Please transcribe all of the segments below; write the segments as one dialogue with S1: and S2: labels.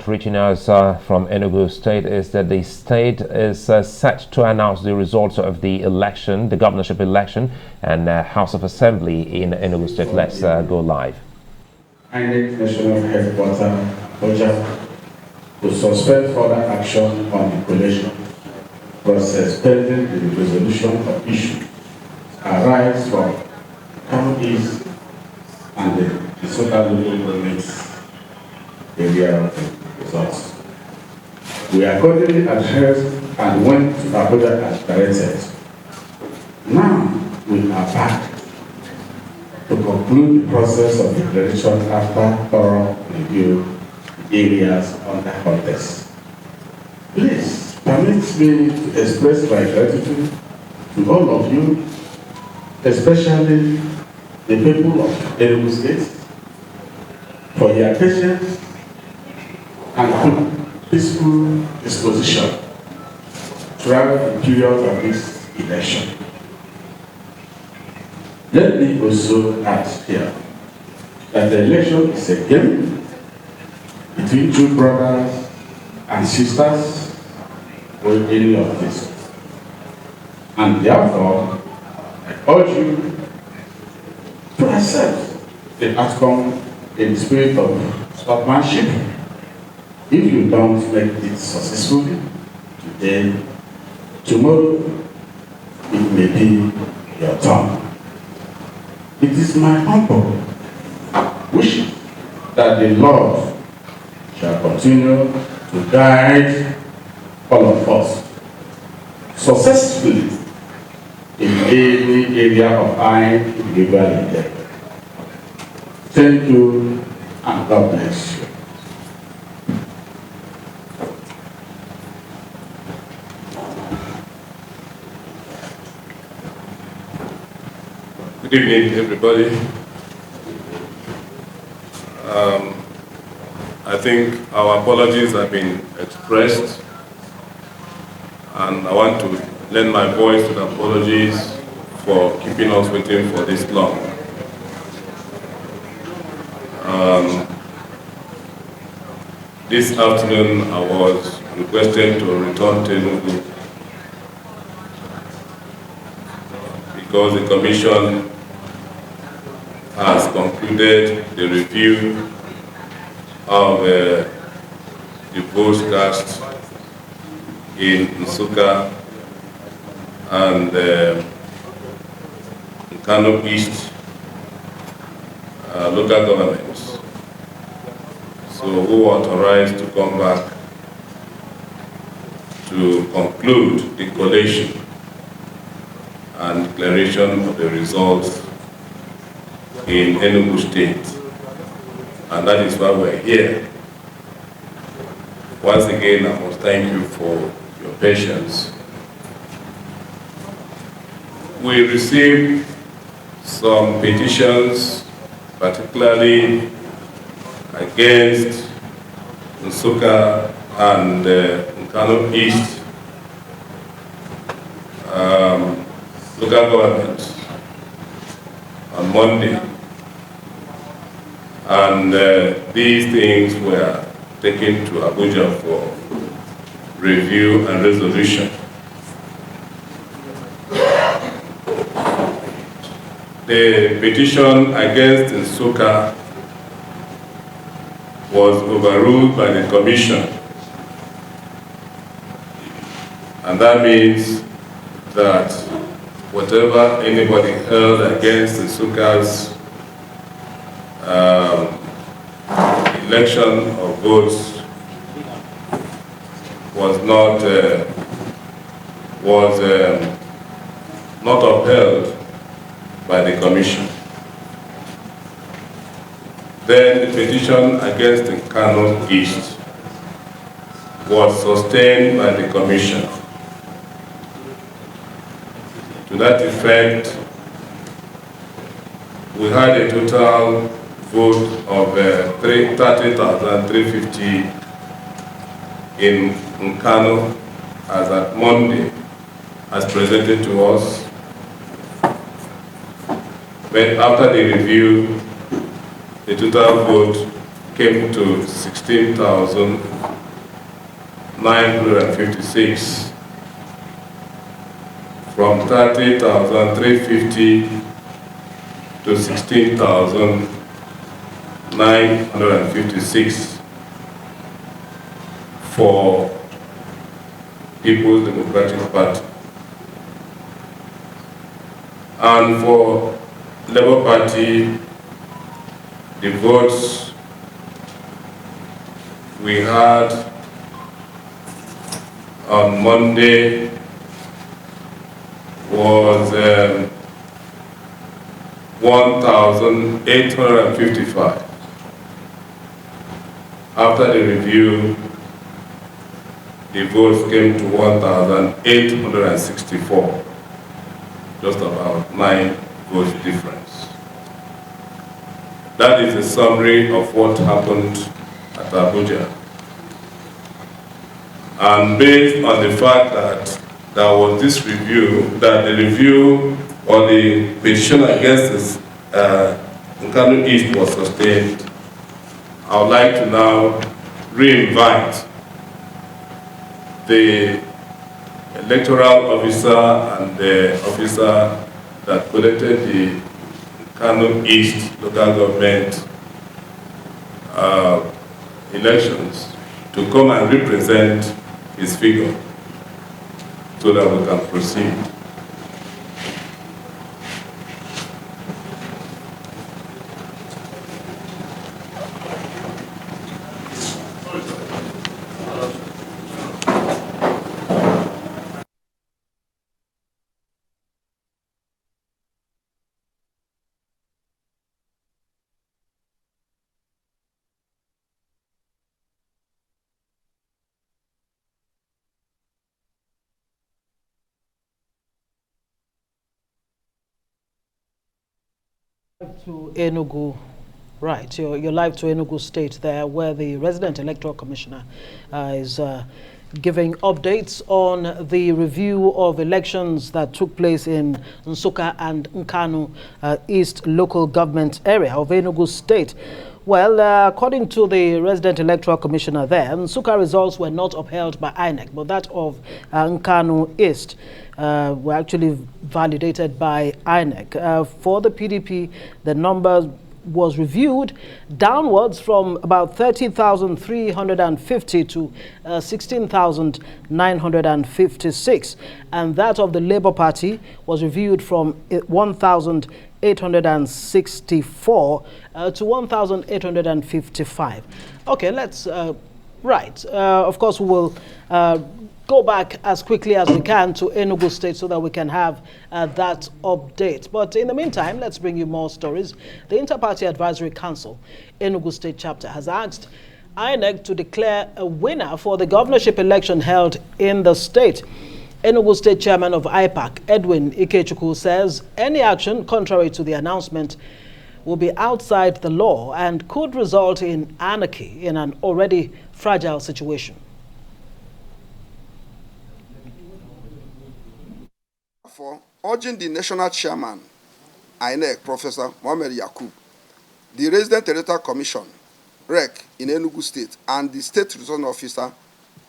S1: report reaching us from Enugu State is that the state is set to announce the results of the election, the governorship election, and House of Assembly in Enugu State. Let's go live.
S2: INEC National Headquarters, Abuja, to suspend further action on the collation process pending the resolution of issues arise from Nkanu East and the so-called local government area results. We accordingly adhered and went to Abuja as directed. Now we are back to conclude the process of declaration after thorough review areas under contest. Please permit me to express my gratitude to all of you, especially the people of Enugu State, for their patience and peaceful disposition throughout the period of this election. Let me also add here that the election is a game between two brothers and sisters with any of this. And therefore, I urge you to accept the outcome in the spirit of sportsmanship. If you don't make it successfully today, tomorrow it may be your turn. It is my humble wish that the Lord shall continue to guide all of us successfully in any area of our individual endeavor. Thank you and God bless you.
S3: Good evening, everybody. I think our apologies have been expressed, and I want to lend my voice to the apologies for keeping us waiting for this long. This afternoon, I was requested to return to Enugu because the Commission has concluded the review of the votes cast in Nsukka and Nkanu East local governments. So we were authorized to come back to conclude the collation and declaration of the results in Enugu State, and that is why we're here. Once again, I must thank you for your patience. We received some petitions, particularly against Nsukka and Nkanu East local government on Monday. And these things were taken to Abuja for review and resolution. The petition against Nsukka was overruled by the Commission. And that means that whatever anybody held against Nsukka's election of votes was not upheld by the Commission. Then the petition against Nkanu East was sustained by the Commission. To that effect, we had a total vote of 30,350 in Nkanu as at Monday, as presented to us. But after the review, the total vote came to 16,956 from 30,350 to 16,956 for People's Democratic Party. And for Labour Party, the votes we had on Monday was 1,855. After the review, the votes came to 1,864, just about 9 votes difference. That is a summary of what happened at Abuja. And based on the fact that there was this review, that the review or the petition against this Nkanu East was sustained, I would like to now re-invite the electoral officer and the officer that collected the Nkanu East local government elections to come and represent his figure so that we can proceed.
S4: To Enugu, right? You're live to Enugu State there, where the resident electoral commissioner is giving updates on the review of elections that took place in Nsukka and Nkanu East local government area of Enugu State. Well, according to the resident electoral commissioner there, Nsukka results were not upheld by INEC, but that of Nkanu East were actually validated by INEC. For the PDP, the number was reviewed downwards from about 30,350 to 16,956, and that of the Labour Party was reviewed from 1,864 to 1,855. Okay, let's right. Of course, we will go back as quickly as we can to Enugu State so that we can have that update. But in the meantime, let's bring you more stories. The Inter-Party Advisory Council, Enugu State Chapter, has asked INEC to declare a winner for the governorship election held in the state. Enugu State Chairman of IPAC, Edwin Ikokwu, says any action contrary to the announcement will be outside the law and could result in anarchy in an already fragile situation.
S5: For urging the national chairman, INEC, Professor Mohamed Yakub, the Resident Electoral Commission, REC, in Enugu State, and the State Return Officer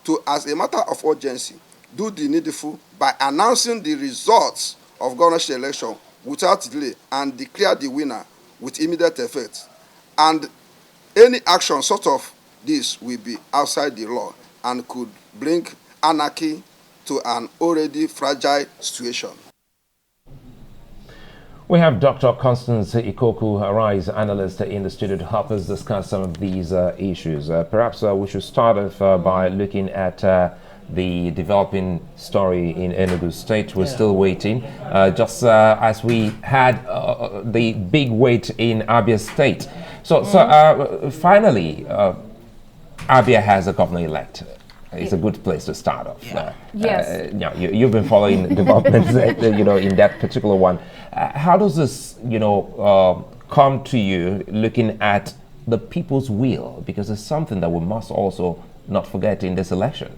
S5: to, as a matter of urgency, do the needful by announcing the results of governorship election without delay and declare the winner with immediate effect. And any action sort of this will be outside the law and could bring anarchy to an already fragile situation.
S1: We have Dr. Constance Ikokwu, a RISE analyst in the studio, to help us discuss some of these issues. Perhaps we should start off by looking at the developing story in Enugu State. We're still waiting. Just as we had the big wait in Abia State. So finally, Abia has a governor-elect. It's a good place to start off.
S6: Yes.
S1: You've been following developments, in that particular one. How does this, come to you looking at the people's will? Because it's something that we must also not forget in this election.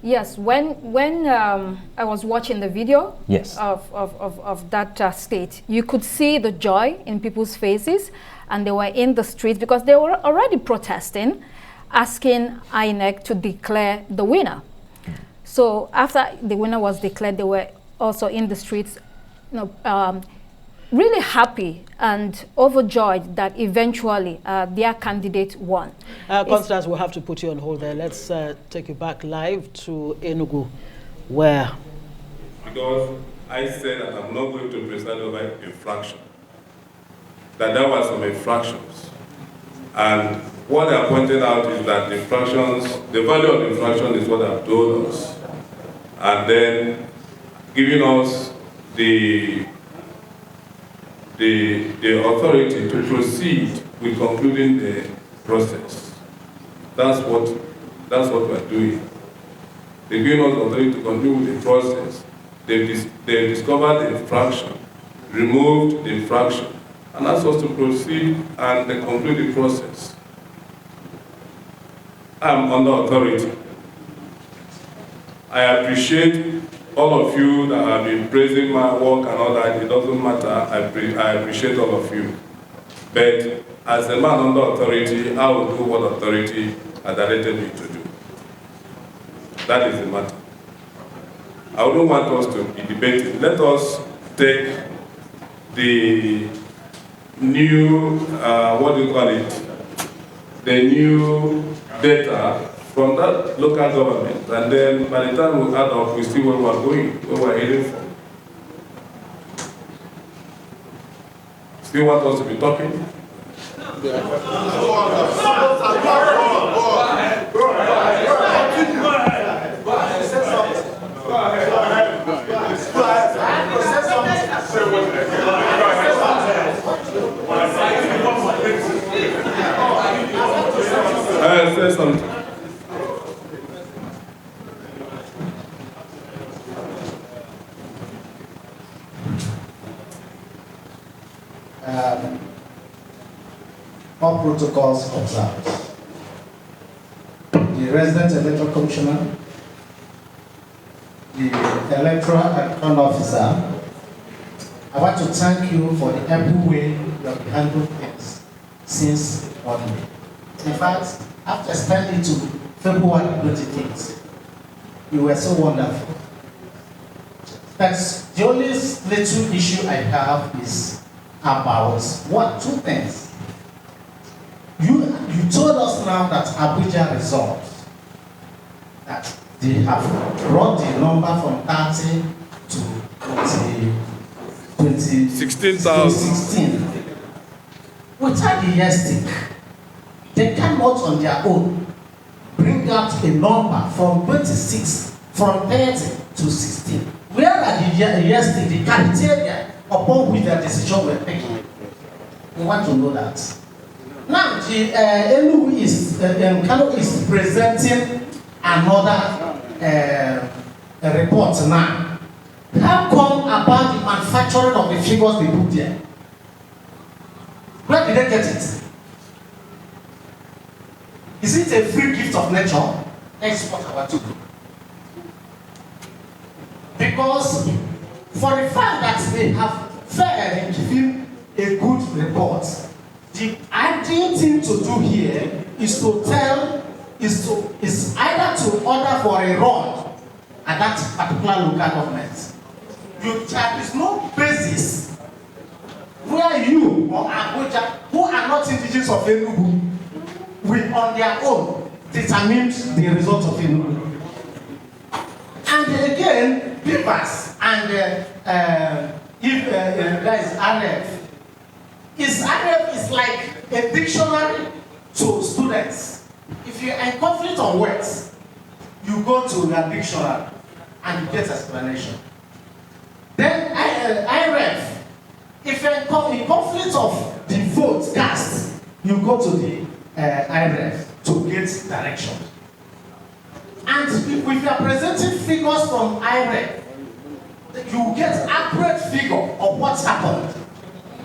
S6: Yes, when I was watching the video of that state, you could see the joy in people's faces. and they were in the streets because they were already protesting, asking INEC to declare the winner. So after the winner was declared, they were also in the streets, really happy and overjoyed that eventually their candidate won.
S4: Constance, we'll have to put you on hold there. Let's take you back live to Enugu, where...
S3: Because I said that I'm not going to preside over infraction, that there were some infractions. And what I pointed out is that the infractions, the value of the infraction is what I've told us. And then giving us the authority to proceed with concluding the process. That's what we're doing. They're giving us the authority to conclude with the process. They've discovered the infraction, removed the infraction, and asked us to proceed and conclude the process. I'm under authority. I appreciate all of you that have been praising my work and all that. It doesn't matter. I appreciate all of you. But as a man under authority, I will do what authority has directed me to do. That is the matter. I wouldn't want us to be debating. Let us take the new, what do you call it? The new data from that local government, and then by the time we add up, we see where we're going, where we're heading for. Still want us to be talking? Say something.
S7: All protocols observed. The resident electoral commissioner, the electoral and officer, I want to thank you for the able way you have handled things since morning. In fact, after extending to February 28th, you were so wonderful. But the only little issue I have is about two things. You told us now that Abuja results, that they have brought the number from 30 to 16,000. Without the yardstick, they cannot on their own bring out a number from 26, from 30 to 16. Where are the yardstick, the criteria upon which their decision were taken? We want to know that. Now, the Enugu East, Nkanu East presenting another report now. How come about the manufacturing of the figures they put there? Where did they get it? Is it a free gift of nature? That's what I want to do. Because for the fact that they have failed in giving a good report, the ideal thing to do here is either to order for a run at that particular local government. There is no basis where you or Abuja, who are not indigenous of Enugu, will on their own determine the result of Enugu. And again, papers and if there is RF, RF is like a dictionary to students. If you are in conflict on words, you go to your dictionary and you get explanation. Then IRF, if you are in conflict of the vote cast, you go to the IRF to get direction. And if you are presenting figures from IRF, you get accurate figure of what's happened.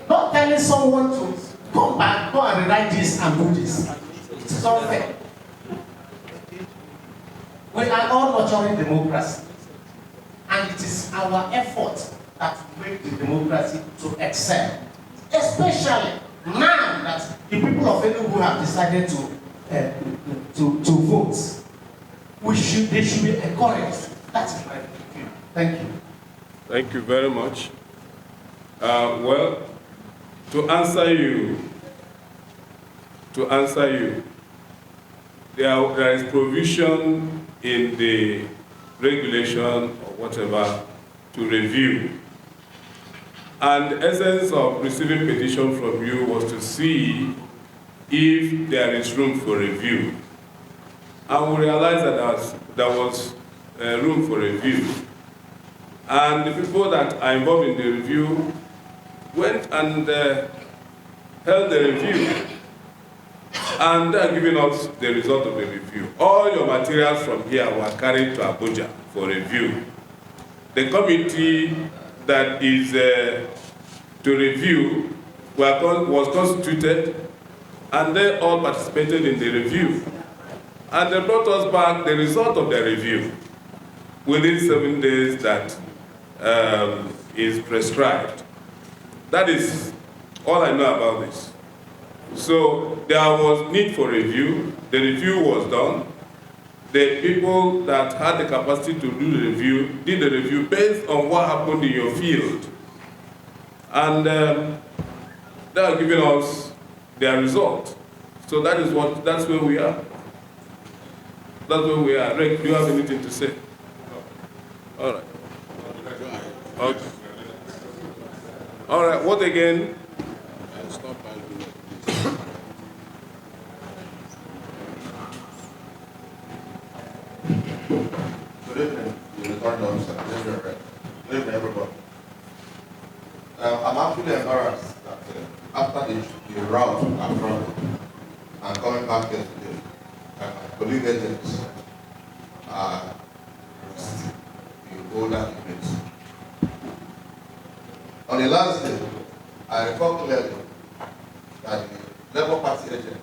S7: Not telling someone to come back, go and rewrite this and do this. It is unfair. We are all nurturing democracy. And it is our effort that make the democracy to excel. Especially now man that the people of Enugu have decided to vote, they should be encouraged. That is my view. Thank you.
S3: Thank you very much. Well, to answer you, there is provision in the regulation or whatever to review. And the essence of receiving petition from you was to see if there is room for review. And we realized that there was room for review. And the people that are involved in the review went and held the review. And they are giving us the result of the review. All your materials from here were carried to Abuja for review. The committee that is to review was constituted, and they all participated in the review. And they brought us back the result of the review within 7 days that is prescribed. That is all I know about this. So there was need for review. The review was done. The people that had the capacity to do the review did the review based on what happened in your field. And they are giving us their result. So that's where we are. That's where we are. Rick, do you have anything to say? All right. Okay. All right, what again?
S8: Good evening, the return officer. Good evening, everybody. I'm actually embarrassed that after the route I've traveled and coming back here today, my colleague agents are the older units. On the last day, I recall clearly that the Labour Party agent,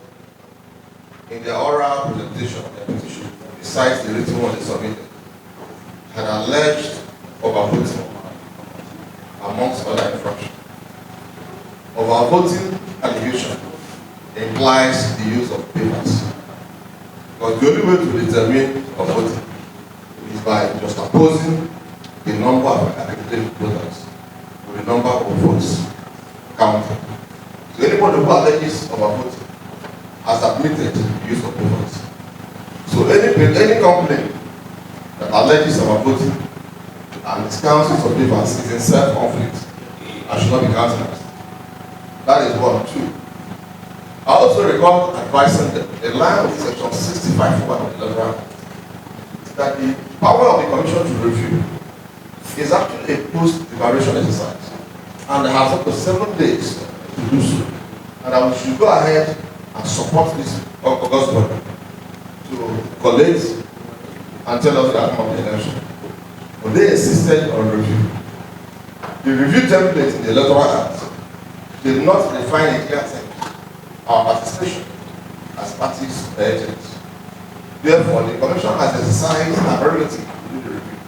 S8: in their oral presentation of their petition, besides the written one they submitted, had alleged overvoting amongst other infractions. Overvoting allegation implies the use of papers. Because the only way to determine overvoting is by just opposing the number of accredited voters with the number of votes counted. So anybody who alleges overvoting has admitted the use of papers. So any complaint that alleges overvoting and discounts use of papers is in self-conflict and should not be countenanced. That is 1. 2. I also recall advising them, in line with section 65 of the Electoral Act, that the power of the Commission to review is actually a post-declaration exercise, and they have up to 7 days to do so. And I should go ahead and support this August body to collate and tell us the outcome of the election. But they insisted on review. The review template in the Electoral Act did not define a clear thing, our participation as parties or agents. Therefore, the Commission has exercised an ability to do the review.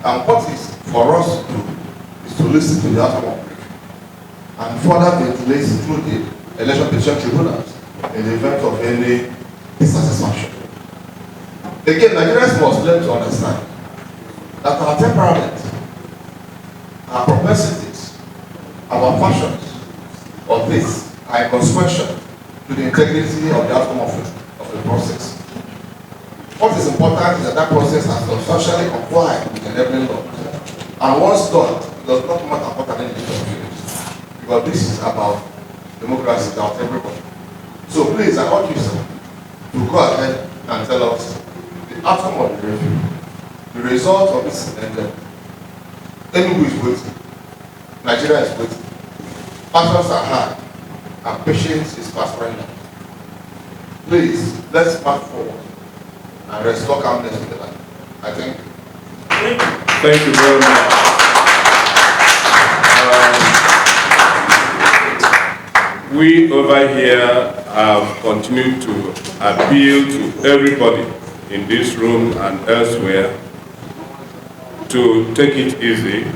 S8: And what is for us to do is to listen to the outcome of the review and further ventilate through the election petition tribunals in the event of any dissatisfaction. Again, Nigerians must learn to understand that our temperament, our propensities, our passions of this are a consequential to the integrity of the outcome of the process. What is important is that that process has substantially complied with the enabling law. And once done, it does not matter what an individual feels, because this is about democracy, about everybody. So please, I urge you, sir, to go ahead and tell us the outcome of the review, the result of this incident. Enugu is waiting, Nigeria is waiting, passions are high, and patience is fast running. Please, let's march forward and restore calmness in the land. I thank you.
S3: Thank you very much. We over here have continued to appeal to everybody in this room and elsewhere to take it easy.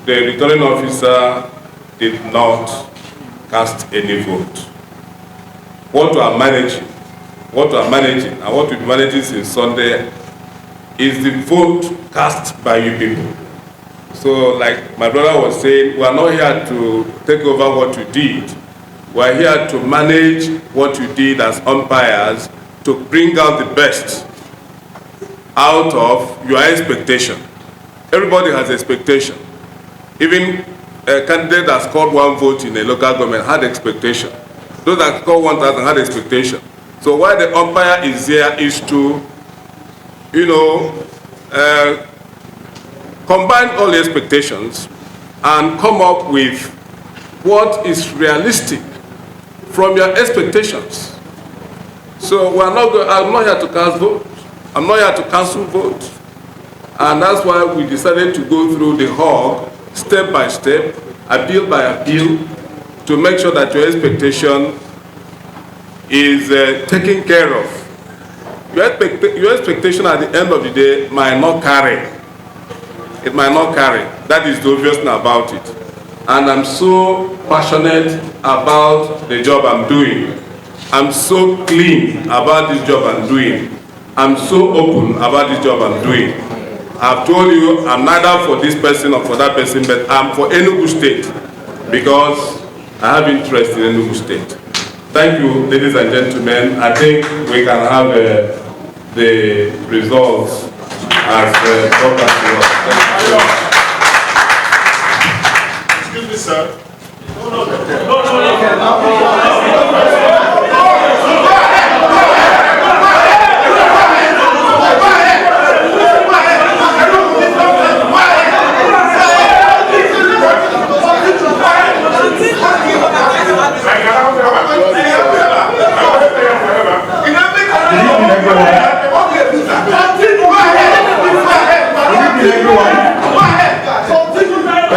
S3: the returning officer did not cast any vote. What we are managing, and what we'll be managing since Sunday is the vote cast by you people. So like my brother was saying, we are not here to take over what you did. We are here to manage what you did as umpires to bring out the best out of your expectation. Everybody has expectation. Even a candidate that scored 1 vote in a local government had expectation. Those that scored 1,000 had expectation. So why the umpire is here is to, combine all the expectations and come up with what is realistic from your expectations. So I'm not here to cast votes. I'm not here to cancel votes. And that's why we decided to go through the hog step by step, appeal by appeal, to make sure that your expectation is taken care of. Your expectation at the end of the day might not carry. It might not carry. That is the obvious thing about it. And I'm so passionate about the job I'm doing. I'm so clean about this job I'm doing. I'm so open about this job I'm doing. I've told you I'm neither for this person or for that person, but I'm for Enugu State because I have interest in Enugu State. Thank you, ladies and gentlemen. I think we can have the results as broadcast to us.
S9: Excuse me, sir.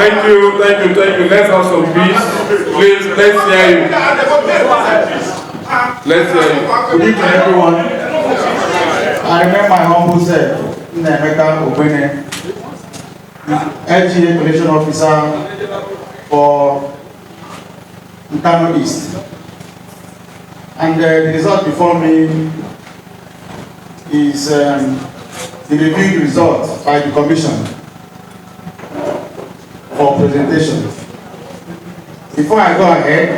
S3: Thank you. Let's have some peace. Please, let's hear you. Let's hear you.
S10: Good evening, everyone. I remember my humble self, Nneka Obene, LGA Collation Officer for Nkanu East. And the result before me is the reviewed result by the Commission for presentation. Before I go ahead,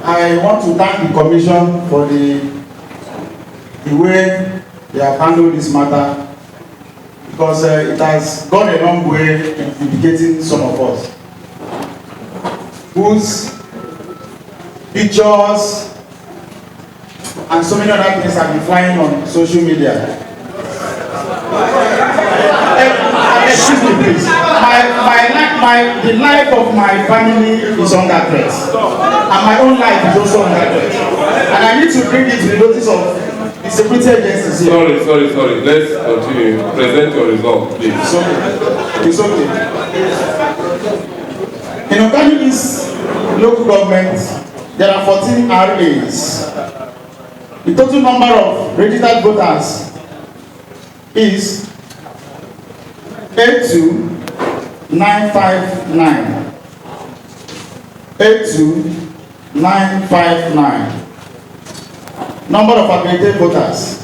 S10: I want to thank the Commission for the way they have handled this matter, because it has gone a long way in vindicating some of us whose pictures and so many other things have been flying on social media. Excuse me, please. The life of my family is under threat, and my own life is also under threat. And I need to bring it to the notice of the security agencies here.
S3: Sorry. Let's continue. Present your result, please.
S10: It's okay. In Nkanu East local government, there are 14 RAs. The total number of registered voters is 82959. 82959. Number of accredited voters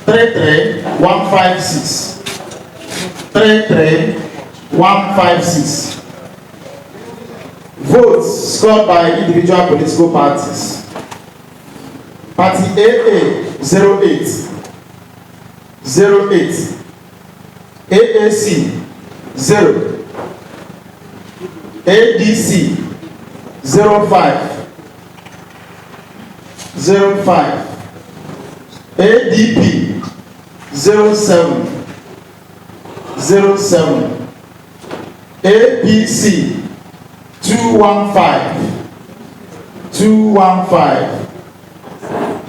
S10: 33156. 33156. Votes scored by individual political parties. Party AA 08. AAC 0. ADC 05. ADP 07. APC 215.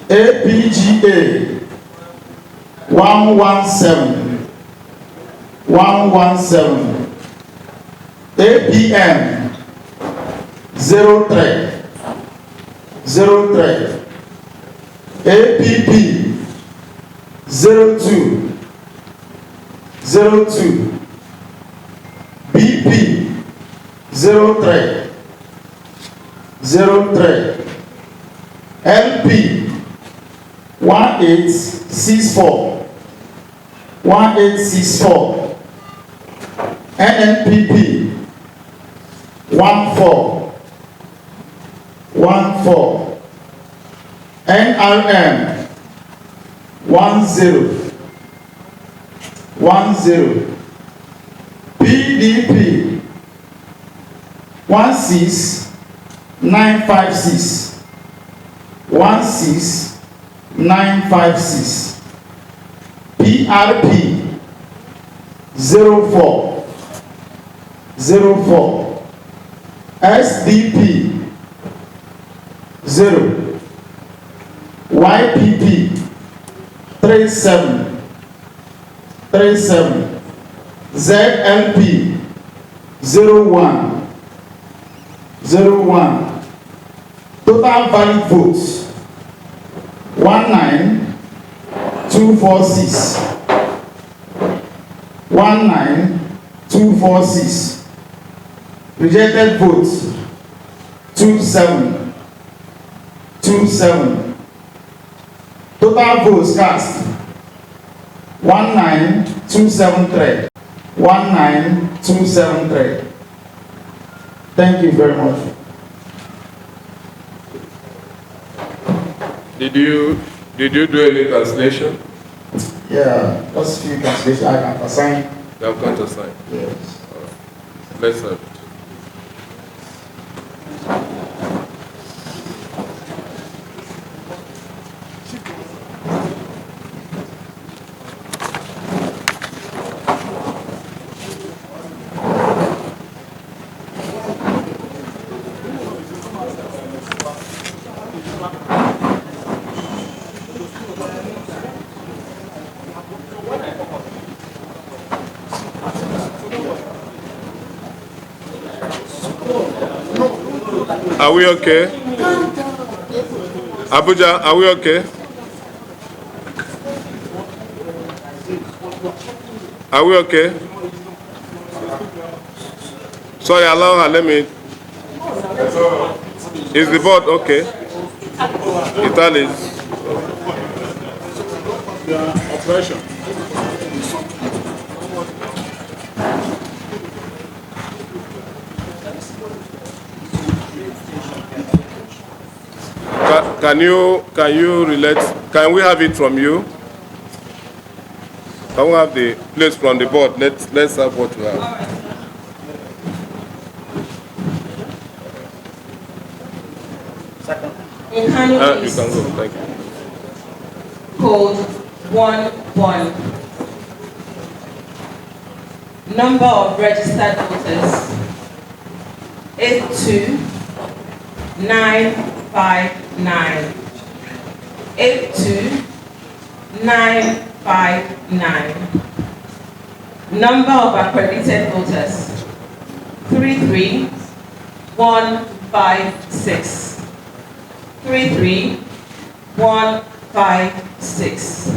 S10: APGA 117. APM 03. APP 02. 03 LP 1864 NNPP 14 NRM 10 PDP 16956 PRP 04 SDP 0 YPP 37 ZLP 01 total valid votes 19246 rejected votes 27 total votes cast 19273 Thank you very much.
S3: Did you do any translation?
S10: Yeah, just few translations I can assign.
S3: You have got to sign.
S10: Yes.
S3: Let's have it. Are we okay? Abuja, are we okay? Are we okay? Sorry, allow her, let me. Is the board okay? Italy.
S9: Operation.
S3: Can you relate? Can we have it from you? Can we have the place from the board? Let's have what we have.
S11: Nkanu East.
S3: You can go. Thank you.
S11: Code 11. Number of registered voters 82959. 82959. Number of accredited voters 33156. 33156.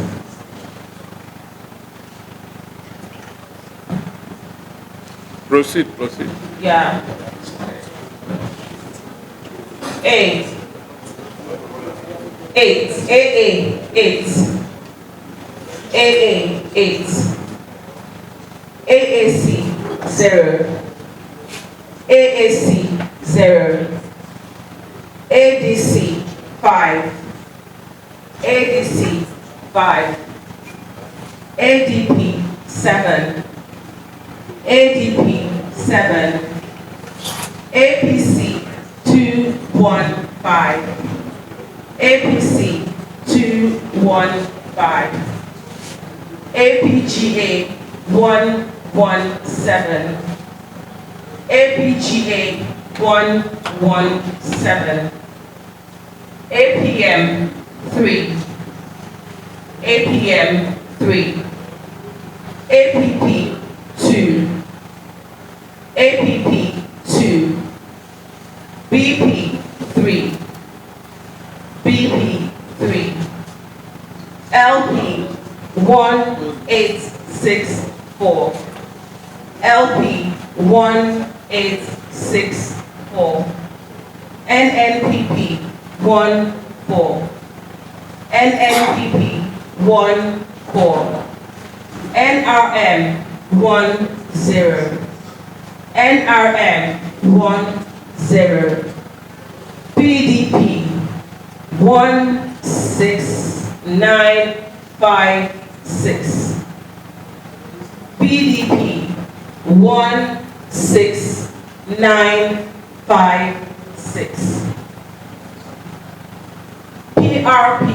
S3: Proceed.
S11: Yeah. 8. AAC 0. AAC 0. ADC 5. ADC 5. ADP 7. ADP 7. APC 215. APC 215. APGA 117. APGA 117. APM 3. APM 3. APP 2. APP 2. BP 3. BP 3. LP 1864. LP 1864. 164. NNPP 14. NNPP 14. NRM 10. NRM 10. PDP 16956. PDP 16956. PRP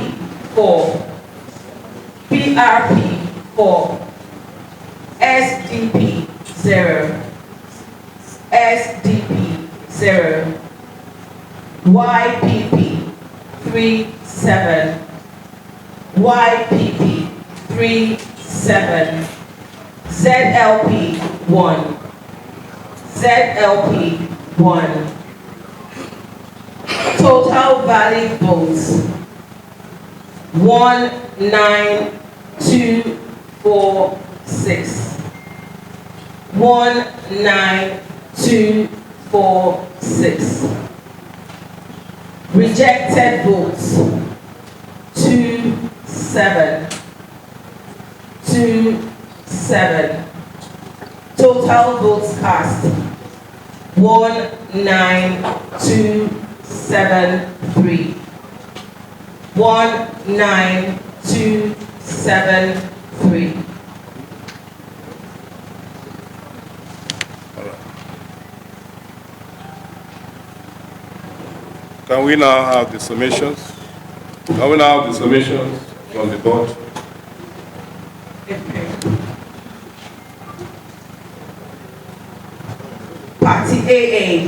S11: 4. PRP 4. SDP 0. SDP 0. YPP 37. YPP 37. ZLP 1. ZLP 1. Total valid votes 19246. 19246. Rejected votes 27. 27. Total votes cast 19273. 19273.
S3: Can we now have the summations? Can we now have the summations from the board?
S11: Party AA.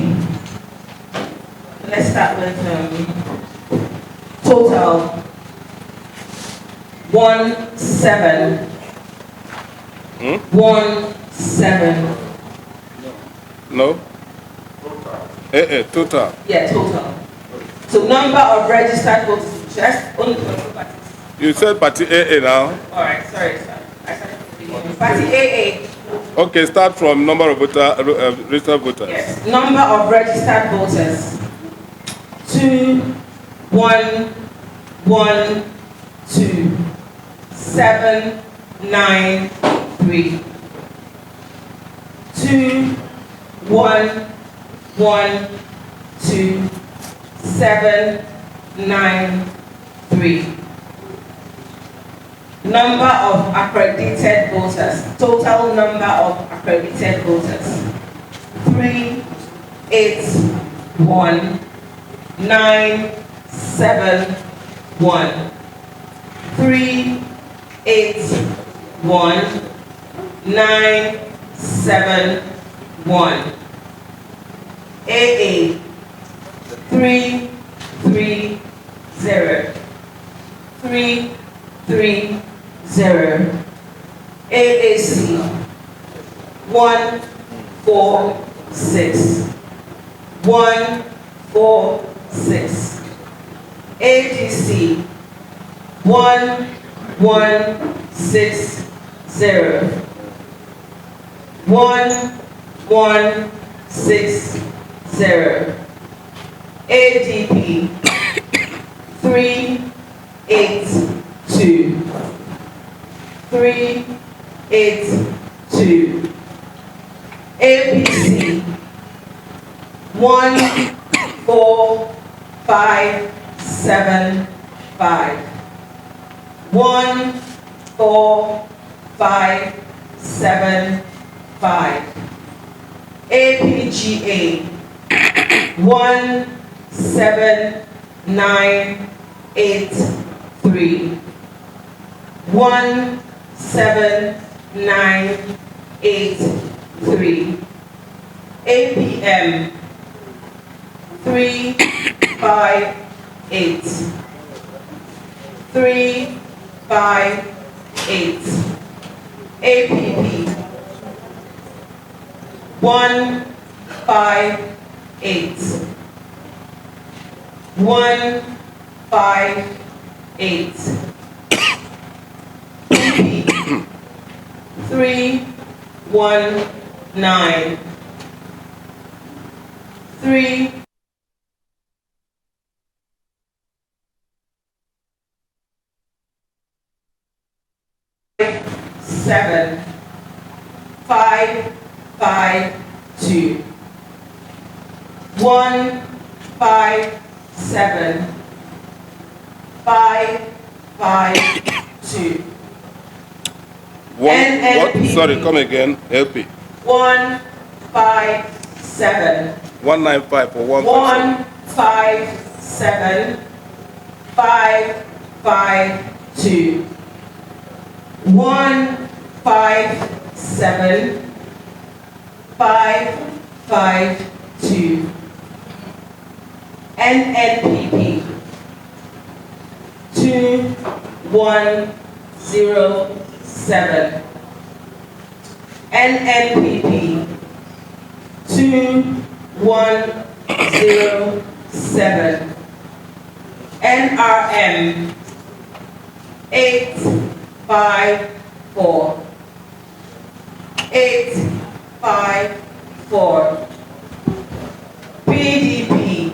S11: Let's start with total 17. 17.
S3: No? Total.
S11: Yeah, total. So number of registered voters, just only political parties.
S3: You said party AA now.
S11: All right, sorry. I started from the beginning. Party AA.
S3: Okay, start from number of registered voters.
S11: Yes, number of registered voters. 2, 1, 1, 2, 7, 9, 3. 2, 1, 1, 2, 7, 9, 3. Number of accredited voters. Total number of accredited voters. 3, 8, 1, 9, 7, 1. 3, 8, 1, 9, 7, 1. AA 3, 3, 0. 3, 3, 0. AAC 1, 4, 6. 1, 4, 6. AGC 1, 1, 6, 0. 1, 1, 6, 0. ADP 3, 8, 2. 3, 8, 2. APC 1, 4, 5, 7, 5. 1, 4, 5, 7, 5. APGA 1, 7, 9, 8, 3. 1, 7, 9, 8, 3. APM 3, 5, 8. 3, 5, 8. APP 1, 5, 8. 1, 5, 8. PP 3, 1, 9. 3, 7, 5, 5, 2. 1, 5, 7, 5, 5, 2.
S3: Sorry, come again. LP.
S11: 1, 5, 7.
S3: 195 for 1.
S11: 1, 5, 7, 5, 5, 2. 1, 5, 7, 5, 5, 2. NNPP 2107. NNPP 2107. NRM 854. 854. PDP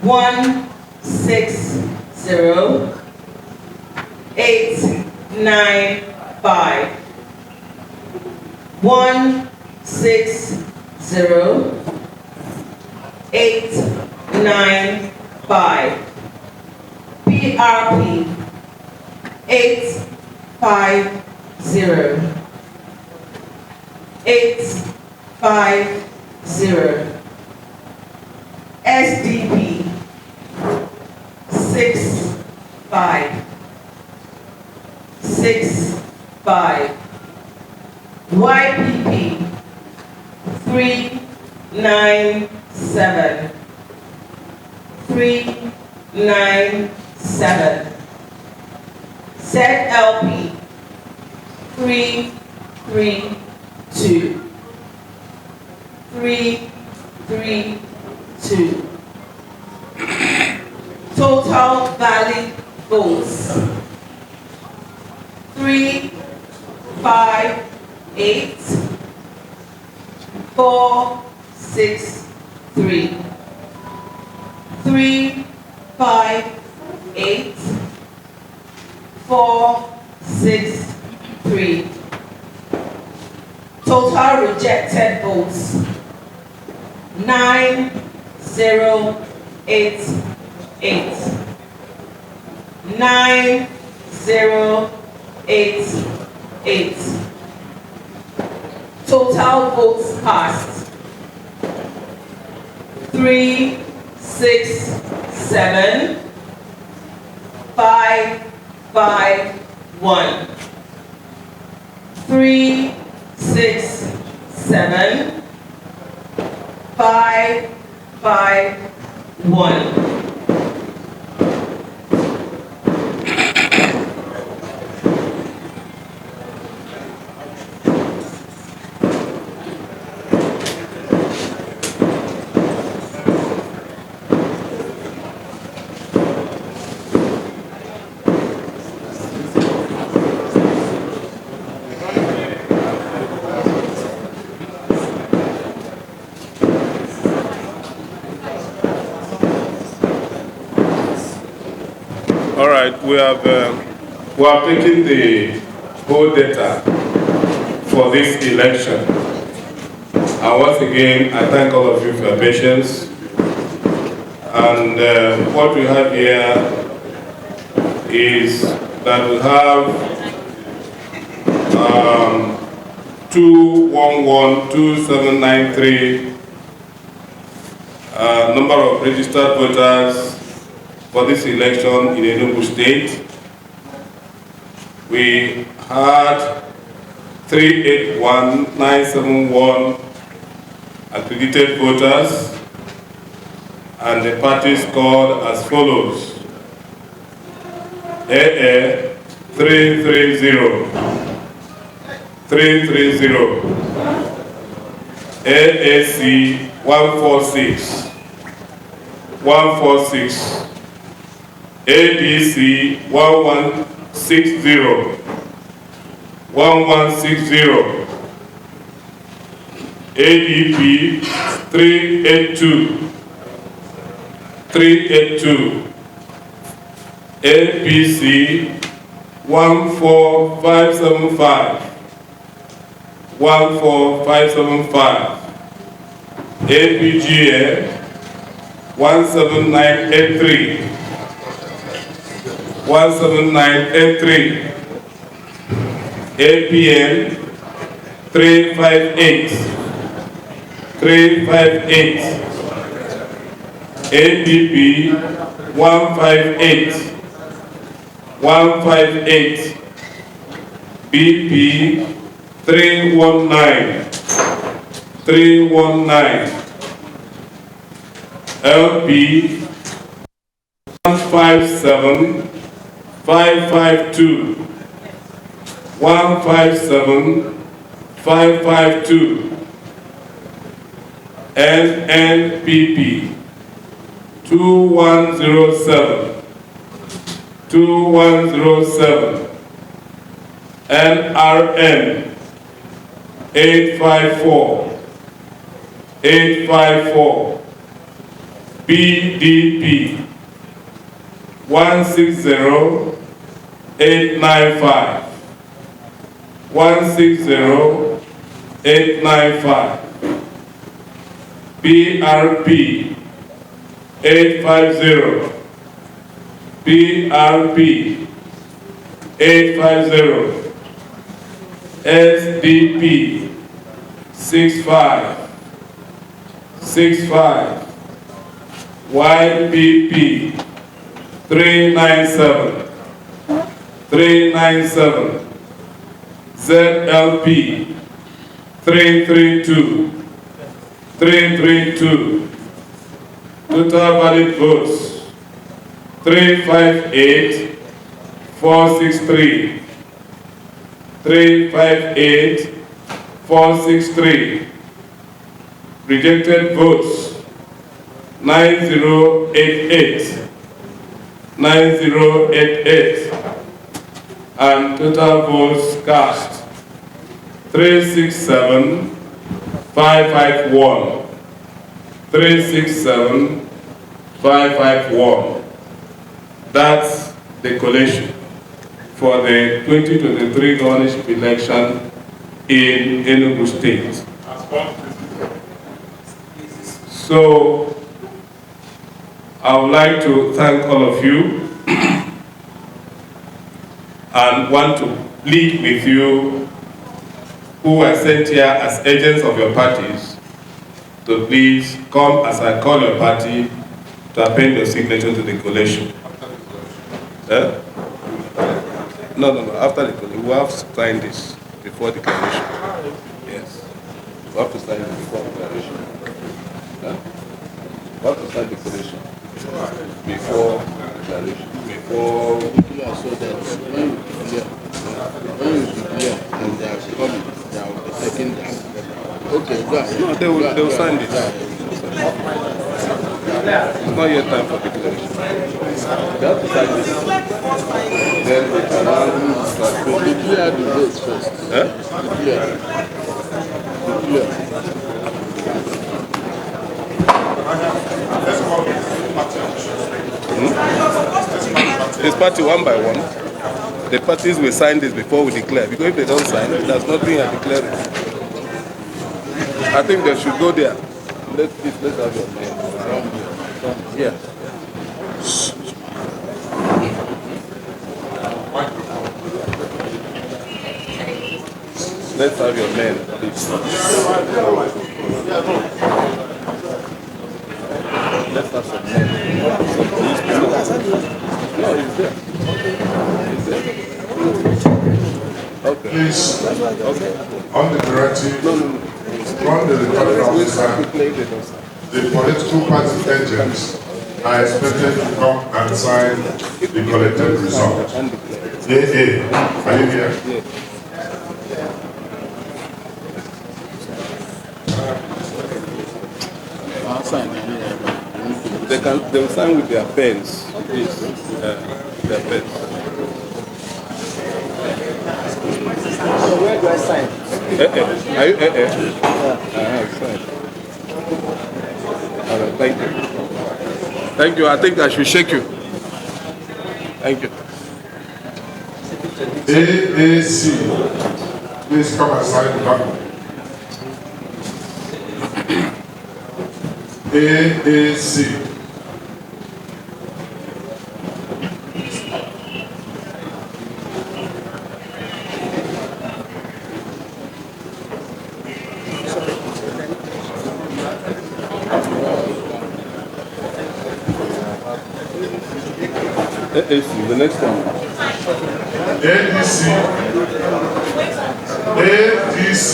S11: 160 895. 160 895. PRP 850. 850. SDP 65. 65. YPP 397. 397. ZLP 332. 332. Total valid votes 358 463. 358 463. Total rejected votes 9088. 9088. Total votes cast 367 551. 367 551.
S3: All right, we have taken the whole data for this election. And once again, I thank all of you for your patience. And what we have here is that we have 2112793 number of registered voters for this election in Enugu State. We had 381,971 accredited voters, and the party scored as follows: AA 330, 330, AAC 146, 146, ADC 1160, 1160, ADP 382, 382, APC 14575, 14575, APGA 17983, 17983, APN 358, 358, APP 158, 158, BP 319, 319, LP 157, 552, 157, 552, NNPP 2107, 2107, NRN 854, 854, BDP 160895, 160895, PRP 850, PRP 850, SDP 65, 65, YPP 397, 397, ZLP 332, 332, total valid votes 358, 463, 358, 463, rejected votes 9088, 9088, and total votes cast 367, 551, 367, 551. That's the collation for the 2023 governorship election in Enugu State. So I would like to thank all of you and want to plead with you who were sent here as agents of your parties to please come as I call your party to append your signature to the collation. No, after the collation. We have to sign this before the collation. Yes. We have to sign it before the collation. We have to sign the collation before the collation. Before...
S12: So that when you declare and they are coming, they are taking them. Okay, go ahead.
S3: No, they will sign it. It's not yet time for declaration. They have to sign this. Then they can
S12: declare the votes first. Declare.
S3: It's party one by one. The parties will sign this before we declare. Because if they don't sign, there's nothing I declare. I think they should go there. Let's have your name. Yeah. Let's have your name, please. Let's have some name. No, he's there. He's there. Okay.
S2: Please,
S3: Okay.
S2: on the directive, from the recording officer, the political party agents are expected to come and sign the collected result. AA, are you here?
S3: Yes. They will sign with their pens, please. Their pens.
S12: So where do I sign? Are you fine. All right, thank you. Thank you. I think I should shake you. Thank you.
S2: AAC, please come and sign the document. AAC.
S12: AAC, the next one.
S2: ADC. ADC.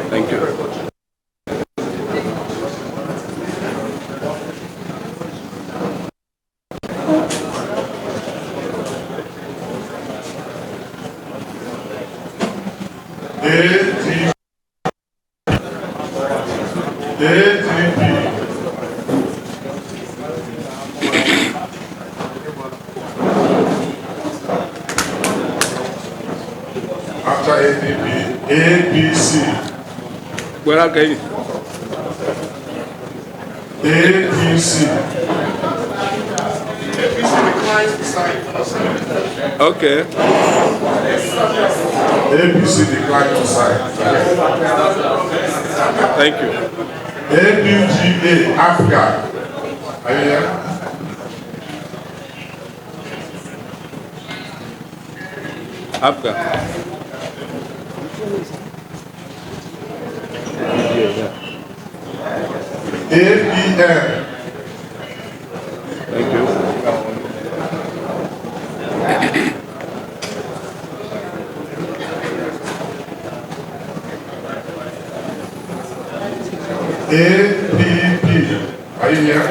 S12: Thank you.
S2: After ADP, ABC.
S12: Where are you?
S2: ABC.
S12: Okay.
S2: ABC declined to sign.
S12: Thank you.
S2: ABGA, Africa. Are you here?
S12: Africa.
S2: ABM.
S12: Thank you.
S2: APP. Are you here?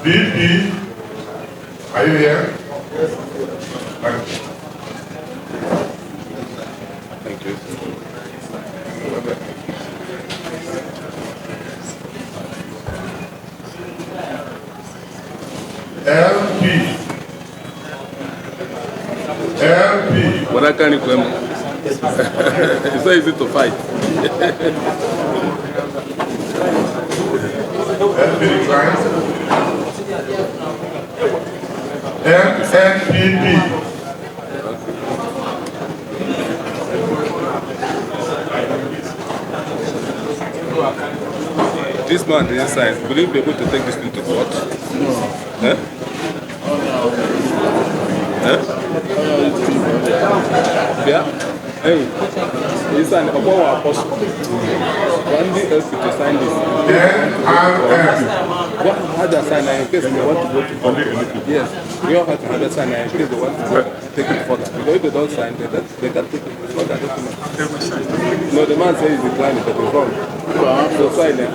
S2: BP. Are you here? Thank you.
S12: Thank you.
S2: LP. LP.
S12: What I can claim? It's so easy to fight.
S2: LP declined. MNPP.
S12: This man didn't sign. Will you be able to take this thing to court? No. Huh? Huh? Yeah? Hey, he's an apostle. One day else to sign this. How does sign in case they want to go to court? Yes. We all have to have a sign in case they want to take it further. Because if they don't sign, they can't take it. It's not a document. No, the man says he's declining, but he's wrong. So sign it.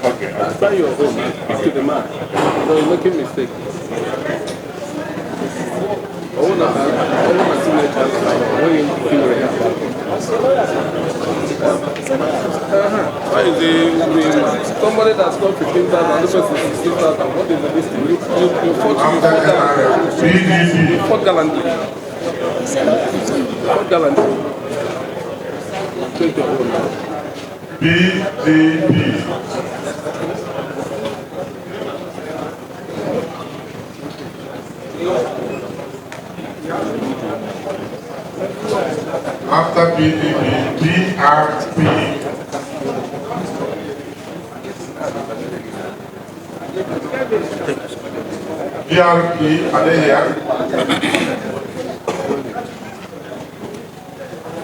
S12: Okay. Sign your own to the man. So he's making mistake. Why is somebody that's got 15,000 and this person is 16,000? What is the distance? You fought gallantly. Fought gallantly. Take your own.
S2: BDP. After BDP, DRP. DRP, are they here?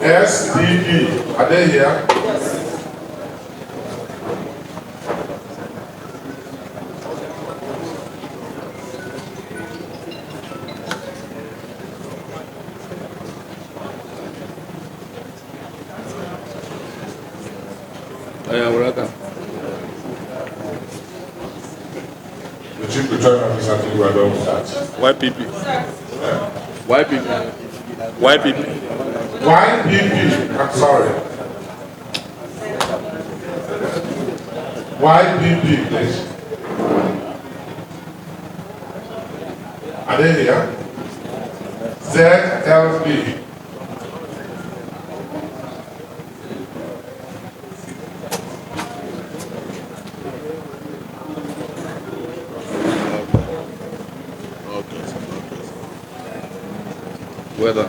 S2: SDP, are they here? The chief return officer, I think we are done with that.
S12: YPP. YPP. YPP.
S2: YPP, I'm sorry. YPP, please. Are they here? ZLP.
S3: Weather.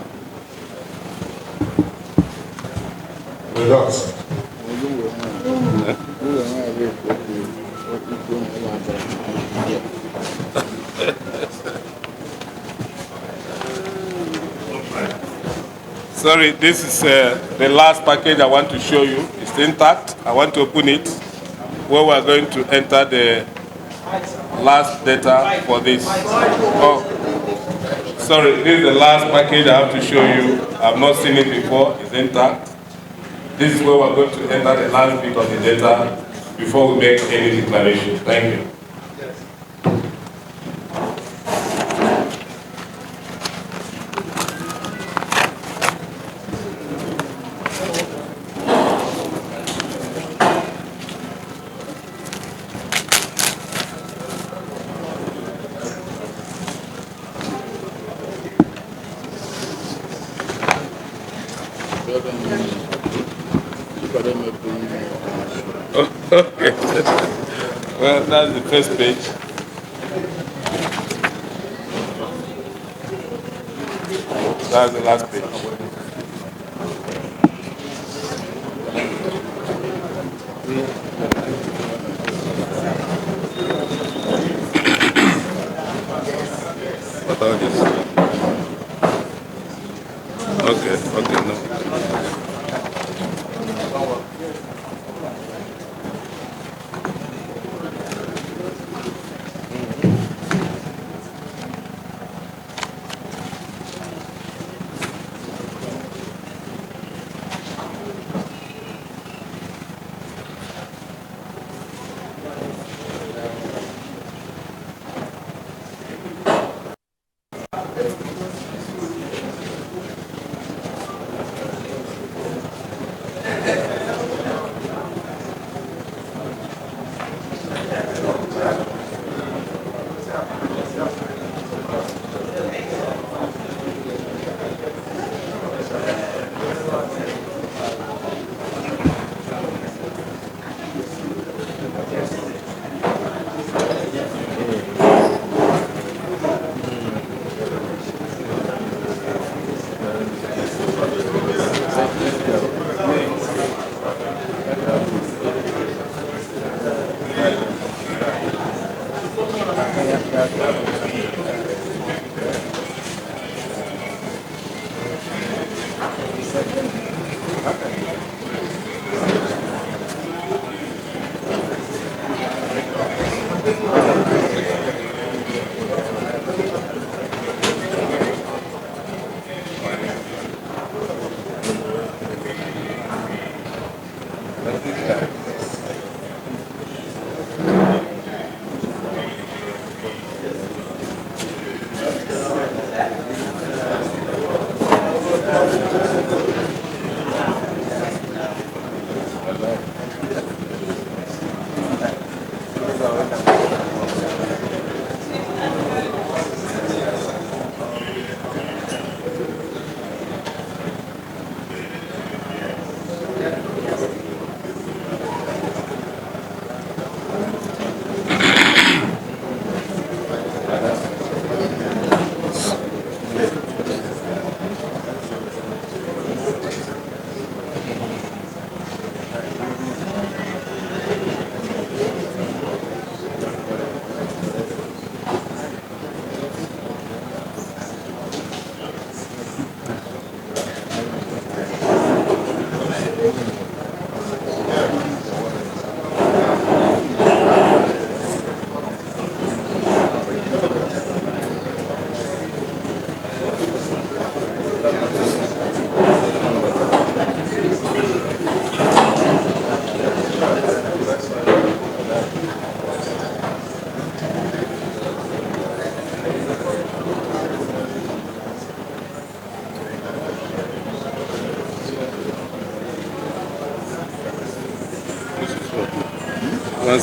S2: Results.
S3: Sorry, this is the last package I want to show you. It's intact. I want to open it where we are going to enter the last data for this. Oh, sorry, this is the last package I have to show you. I've not seen it before. It's intact. This is where we're going to enter the last bit of the data before we make any declaration. Thank you. Okay. Well, that's the first page. That's the last page. What are these? Okay, no.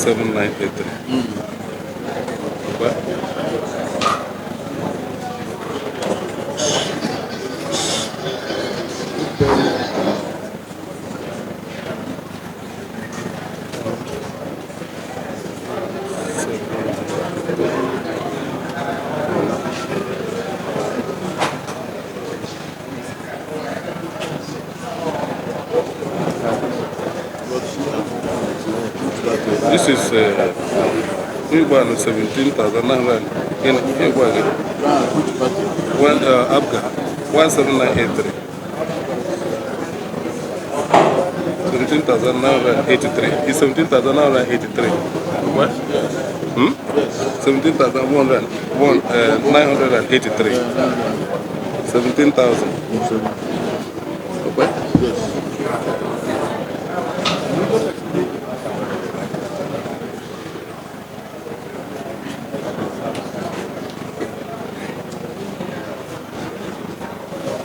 S12: 17983. Well, this is 17,900 in Abga 17983. 17,983. It's 17,983. What? 17,983. 17,000.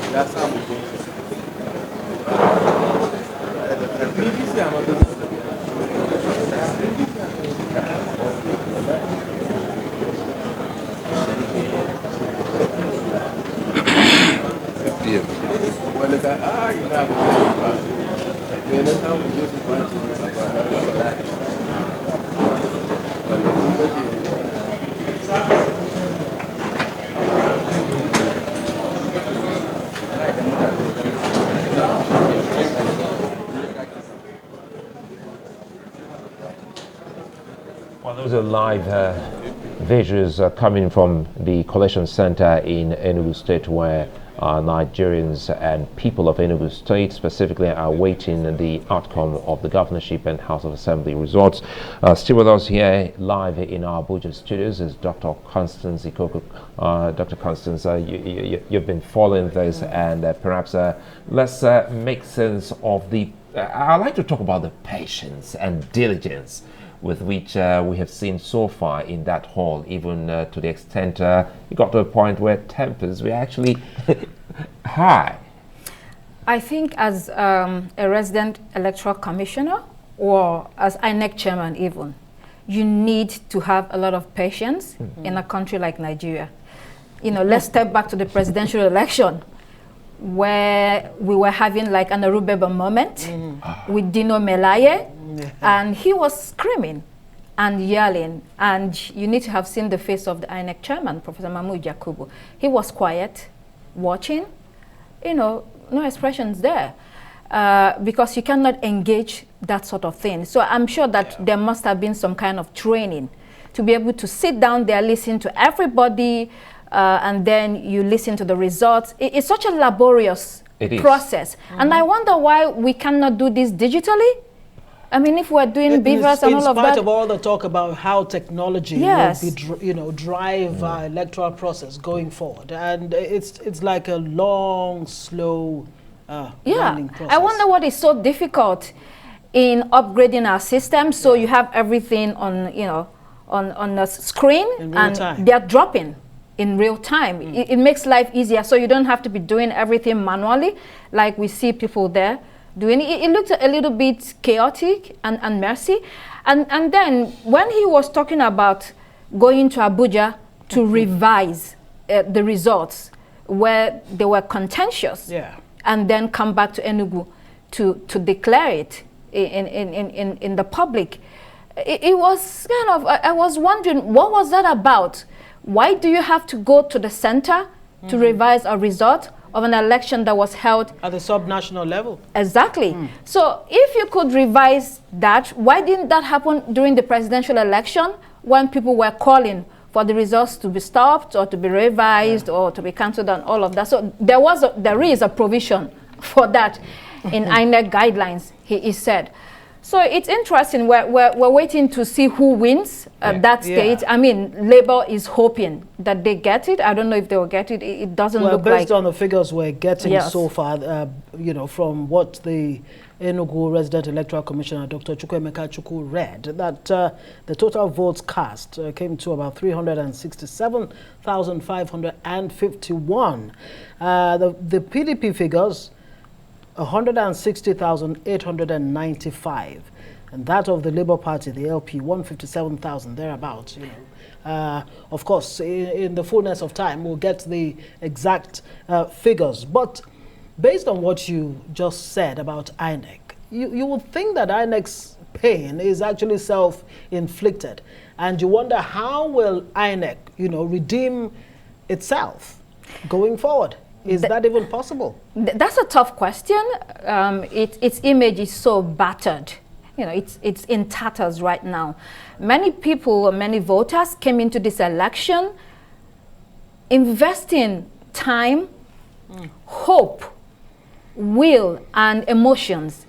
S12: Okay.
S1: Well, those are live visuals coming from the Collation Center in Enugu State, where Nigerians and people of Enugu State specifically are awaiting the outcome of the governorship and House of Assembly results. Still with us here live in our Abuja studios is Dr. Constance Ikokwu. Dr. Constance, you've been following this, and perhaps let's make sense of the... I'd like to talk about the patience and diligence with which we have seen so far in that hall, even to the extent it got to a point where tempers were actually high.
S6: I think as a resident electoral commissioner, or as INEC chairman even, you need to have a lot of patience in a country like Nigeria. You know, let's step back to the presidential election, where we were having like an Arubeba moment with Dino Melaye, and he was screaming and yelling, and you need to have seen the face of the INEC chairman, Professor Mahmoud Yakubu. He was quiet, watching, you know, no expressions there, because you cannot engage that sort of thing. So I'm sure that there must have been some kind of training to be able to sit down there, listen to everybody, and then you listen to the results. It's such a laborious process. And I wonder why we cannot do this digitally. I mean, if we're doing beavers and all of that.
S4: In spite of all the talk about how technology will be, drive our electoral process going forward, and it's like a long, slow, running process.
S6: I wonder what is so difficult in upgrading our system, so you have everything on, you know, on the screen, and they're dropping in real time. It makes life easier, so you don't have to be doing everything manually, like we see people there doing. It looked a little bit chaotic and messy. And then when he was talking about going to Abuja to revise the results where they were contentious, and then come back to Enugu to declare it in the public, it was kind of, I was wondering, what was that about? Why do you have to go to the center to revise a result of an election that was held
S4: at the sub-national level?
S6: Exactly. So if you could revise that, why didn't that happen during the presidential election, when people were calling for the results to be stopped or to be revised or to be cancelled and all of that? So there is a provision for that in INEC guidelines, he said. So it's interesting. We're waiting to see who wins that state. I mean, Labour is hoping that they get it. I don't know if they will get it. It doesn't look like.
S4: Based on the figures we're getting so far, you know, from what the Enugu Resident Electoral Commissioner, Dr. Chukwuemeka Chukwu, read, that the total votes cast came to about 367,551. The PDP figures, 160,895. and that of the Labour Party, the LP, 157,000, thereabouts, of course, in the fullness of time, we'll get the exact figures. But based on what you just said about INEC, you would think that INEC's pain is actually self-inflicted. And you wonder, how will INEC, redeem itself going forward? Is that even possible?
S6: That's a tough question. Its image is so battered. It's in tatters right now. Many people, many voters came into this election investing time, hope, will, and emotions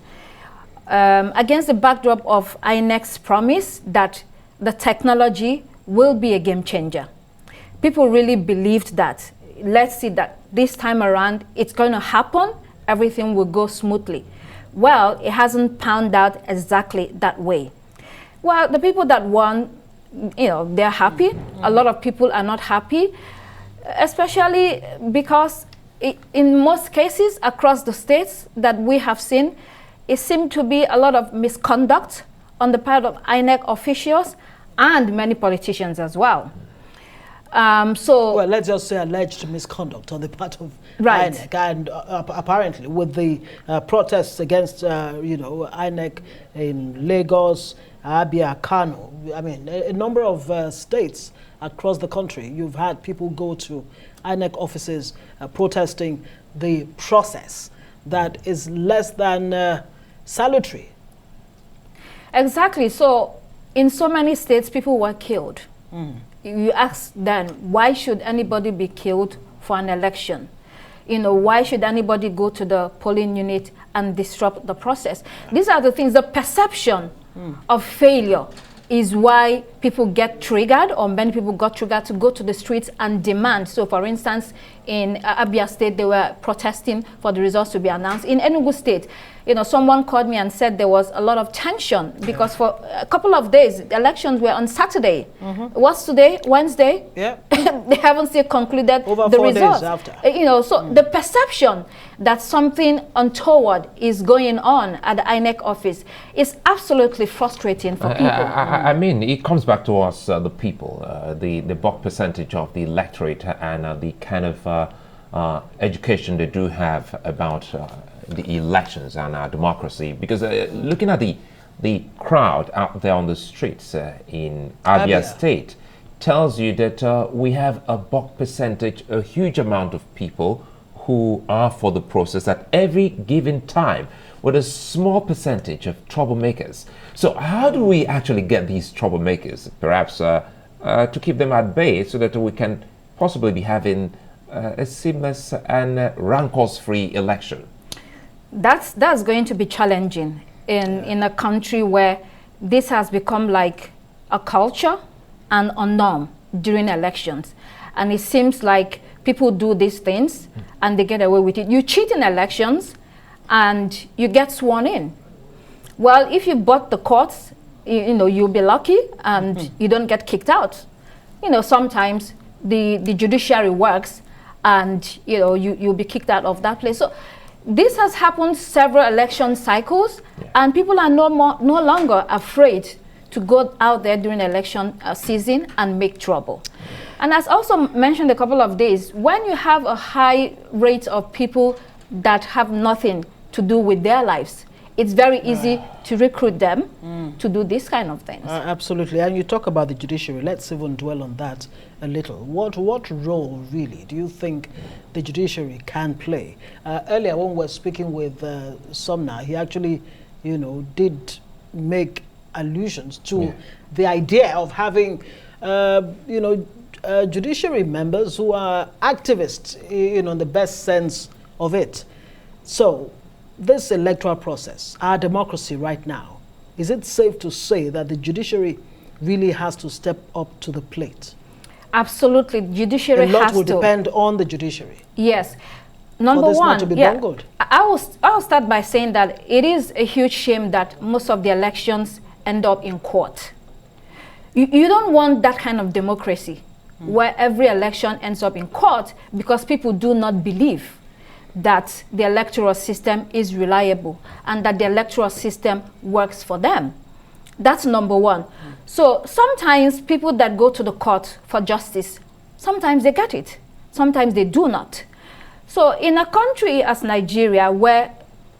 S6: against the backdrop of INEC's promise that the technology will be a game changer. People really believed that. Let's see that this time around it's going to happen, everything will go smoothly. Well, it hasn't panned out exactly that way. Well, the people that won, they're happy. A lot of people are not happy, especially because in most cases across the states that we have seen, it seemed to be a lot of misconduct on the part of INEC officials and many politicians as well. Well,
S4: let's just say alleged misconduct on the part of
S6: right.
S4: INEC, and apparently with the protests against, INEC in Lagos, Abia, Kano, I mean, a number of states across the country, you've had people go to INEC offices protesting the process that is less than salutary.
S6: Exactly. So in so many states, people were killed. You ask then, why should anybody be killed for an election? Why should anybody go to the polling unit and disrupt the process? These are the things, the perception of failure is why people get triggered, or many people got triggered to go to the streets and demand. So for instance, in Abia State, they were protesting for the results to be announced. In Enugu State, someone called me and said there was a lot of tension because for a couple of days, the elections were on Saturday. What's today? Wednesday?
S4: Yeah.
S6: They haven't still concluded
S4: over
S6: the
S4: 4
S6: results.
S4: days after.
S6: So the perception that something untoward is going on at the INEC office is absolutely frustrating for people.
S1: I mean, it comes back to us, the people, the bulk percentage of the electorate and the kind of education they do have about the elections and our democracy. Because looking at the crowd out there on the streets in Abia State tells you that we have a bulk percentage, a huge amount of people who are for the process at every given time, with a small percentage of troublemakers. So how do we actually get these troublemakers, perhaps to keep them at bay so that we can possibly be having a seamless and rancors-free election?
S6: That's going to be challenging in a country where this has become like a culture and a norm during elections. And it seems like people do these things and they get away with it. You cheat in elections and you get sworn in. Well, if you bought the courts, you'll be lucky and you don't get kicked out. Sometimes the judiciary works and you'll be kicked out of that place. So this has happened several election cycles, and people are no longer afraid to go out there during election season and make trouble. And as also mentioned a couple of days, when you have a high rate of people that have nothing to do with their lives, it's very easy to recruit them to do this kind of things.
S4: Absolutely. And you talk about the judiciary. Let's even dwell on that a little. What role really do you think the judiciary can play? Earlier when we were speaking with Sumner, he actually, did make allusions to the idea of having, judiciary members who are activists, in the best sense of it. So this electoral process, our democracy right now, is it safe to say that the judiciary really has to step up to the plate?
S6: Absolutely, judiciary has to. A lot
S4: will depend on the judiciary.
S6: Yes. Number one,
S4: not to be bungled.
S6: I will start by saying that it is a huge shame that most of the elections end up in court. You don't want that kind of democracy where every election ends up in court because people do not believe that the electoral system is reliable and that the electoral system works for them. That's number one. So sometimes people that go to the court for justice, sometimes they get it, sometimes they do not. So in a country as Nigeria, where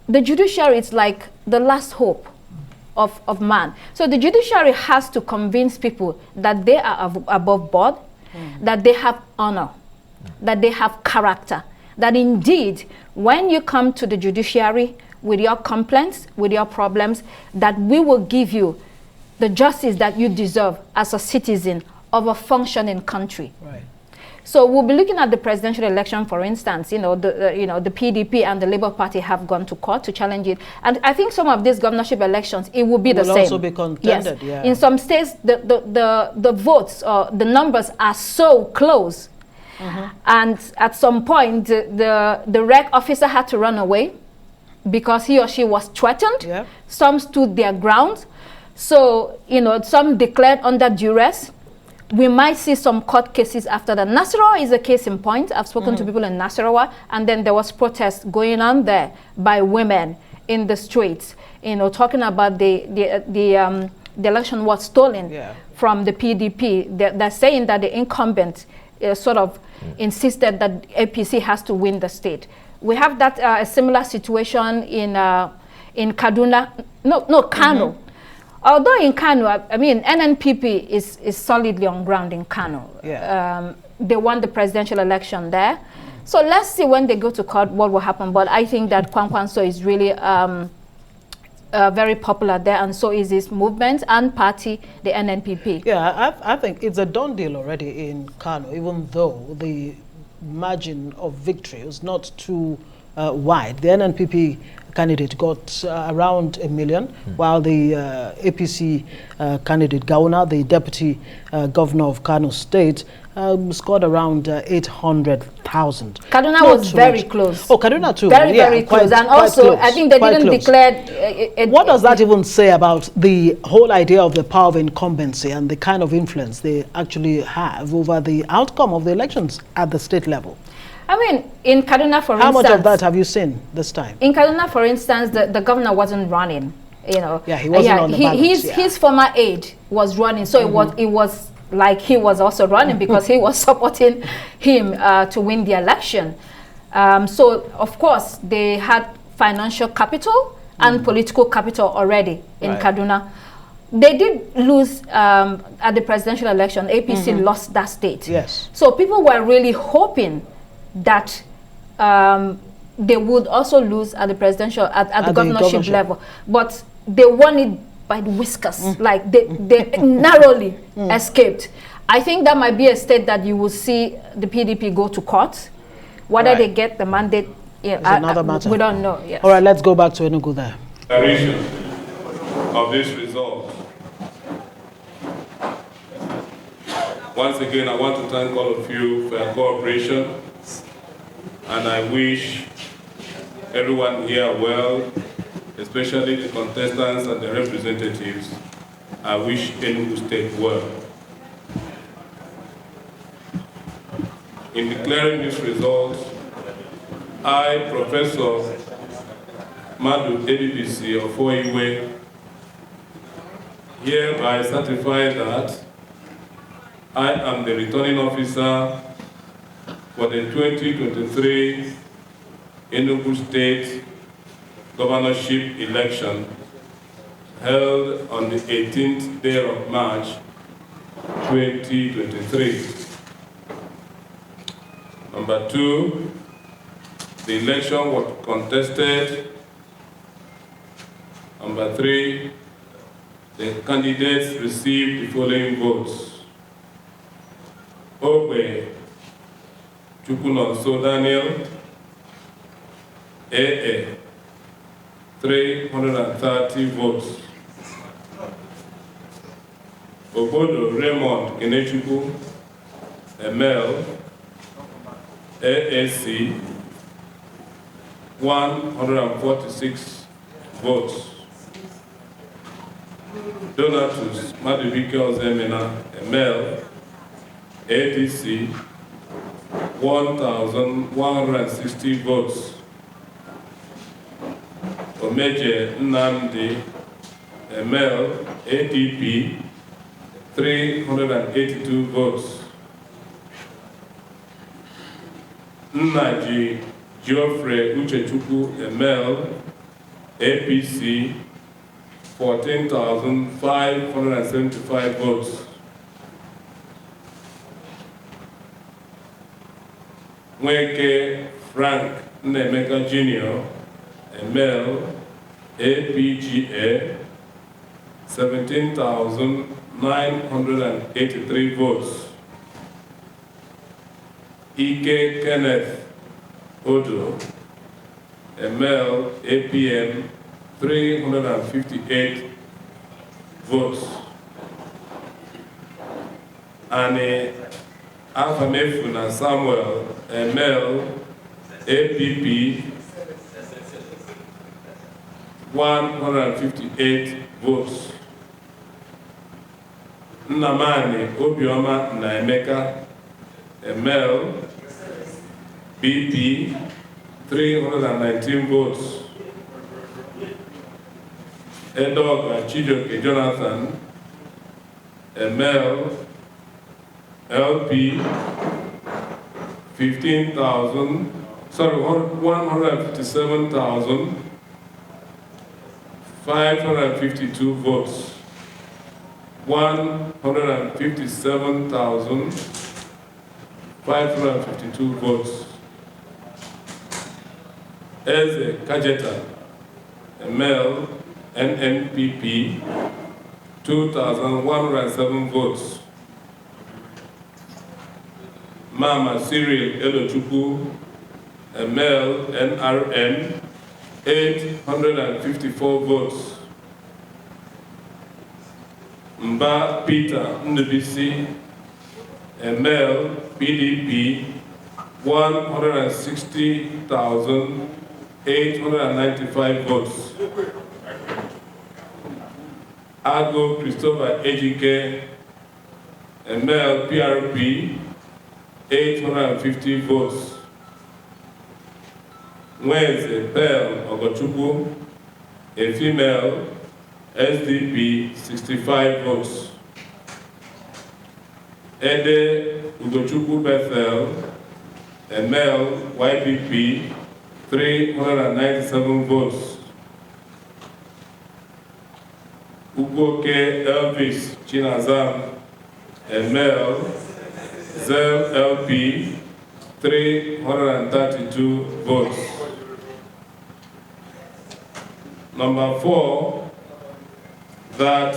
S6: the judiciary is like the last hope of man, so the judiciary has to convince people that they are above board, that they have honor, that they have character, that indeed, when you come to the judiciary with your complaints, with your problems, that we will give you the justice that you deserve as a citizen of a functioning country.
S4: Right.
S6: So we'll be looking at the presidential election, for instance. The PDP and the Labour Party have gone to court to challenge it, and I think some of these governorship elections, it will be the same.
S4: Will also be contended.
S6: Yes.
S4: Yeah.
S6: In some states, the votes or the numbers are so close, and at some point, the rec officer had to run away because he or she was threatened. Yeah. Some stood their ground. So, some declared under duress. We might see some court cases after that. Nasarawa is a case in point. I've spoken to people in Nasarawa, and then there was protest going on there by women in the streets, talking about the election was stolen from the PDP. They're saying that the incumbent sort of insisted that APC has to win the state. We have that a similar situation in Kaduna, Kano. Although in Kano, I mean, NNPP is solidly on ground in Kano. Yeah. They won the presidential election there. So let's see when they go to court what will happen. But I think that Kwankwanso is really very popular there, and so is his movement and party, the NNPP.
S4: Yeah, I think it's a done deal already in Kano, even though the margin of victory was not too wide. The NNPP candidate got around 1 million, while the APC candidate Gauna, the deputy governor of Kano State, scored around 800,000.
S6: Kaduna was very close.
S4: Oh, Kaduna too.
S6: Very close. And also, I think they didn't declare...
S4: What does that even say about the whole idea of the power of incumbency and the kind of influence they actually have over the outcome of the elections at the state level?
S6: I mean, in Kaduna, for instance...
S4: How much of that have you seen this time?
S6: In Kaduna, for instance, the governor wasn't running,
S4: Yeah, he wasn't on the balance.
S6: His former aide was running, so it was like he was also running because he was supporting him to win the election. So, of course, they had financial capital and political capital already in Kaduna. They did lose at the presidential election. APC lost that state.
S4: Yes.
S6: So people were really hoping that they would also lose at the presidential, at the governorship level. But they won it by the whiskers. Like they narrowly escaped. I think that might be a state that you will see the PDP go to court. Whether they get the mandate,
S4: another matter.
S6: We don't know. Yes.
S4: All right, let's go back to Enugu there.
S3: Declaration of this result. Once again, I want to thank all of you for your cooperation, and I wish everyone here well, especially the contestants and the representatives. I wish Enugu State well. In declaring this result, I, Professor Madu ABBC of Oiwe, hereby certify that I am the returning officer for the 2023 Enugu State governorship election held on the 18th day of March 2023. Number 2, the election was contested. Number 3, the candidates received the following votes. Ogbe Chukwunonso Daniel, AA, 330 votes. Obodo Raymond Kenechukwu, ML, AAC, 146 votes. Donatus Madubike Ozemena, ML, ADC, 1,160 votes. Omeje Nnamdi, a male, ADP, 382 votes. Nnaji Geoffrey Uchechukwu, a male, APC, 14,575 votes. Nweke Frank Nnemeka Jr., a male, APGA, 17,983 votes. Ike Kenneth Odo, a male, APM, 358 votes. Annie Afamefuna Samuel, a male, APP, 158 votes. Nnamani Obioma Naemeka, a male, BP, 319 votes. Edoga Chijoke Jonathan, a male, LP, 157,552 votes. 157,552 votes. Eze Kajeta, a male, NNPP, 2,107 votes. Mama Cyril Elochukwu, a male, NRM, 854 votes. Mba Peter Ndebisi, a male, PDP, 160,895 votes. Ago Christopher Ejike, a male, PRP, 850 votes. Nweze Pearl Ogochukwu, a female, SDP, 65 votes. Ede Ugochukwu Bethel, a male, YPP, 397 votes. Ugoke Elvis Chinazam, a male, Zel LP, 332 votes. Number 4, that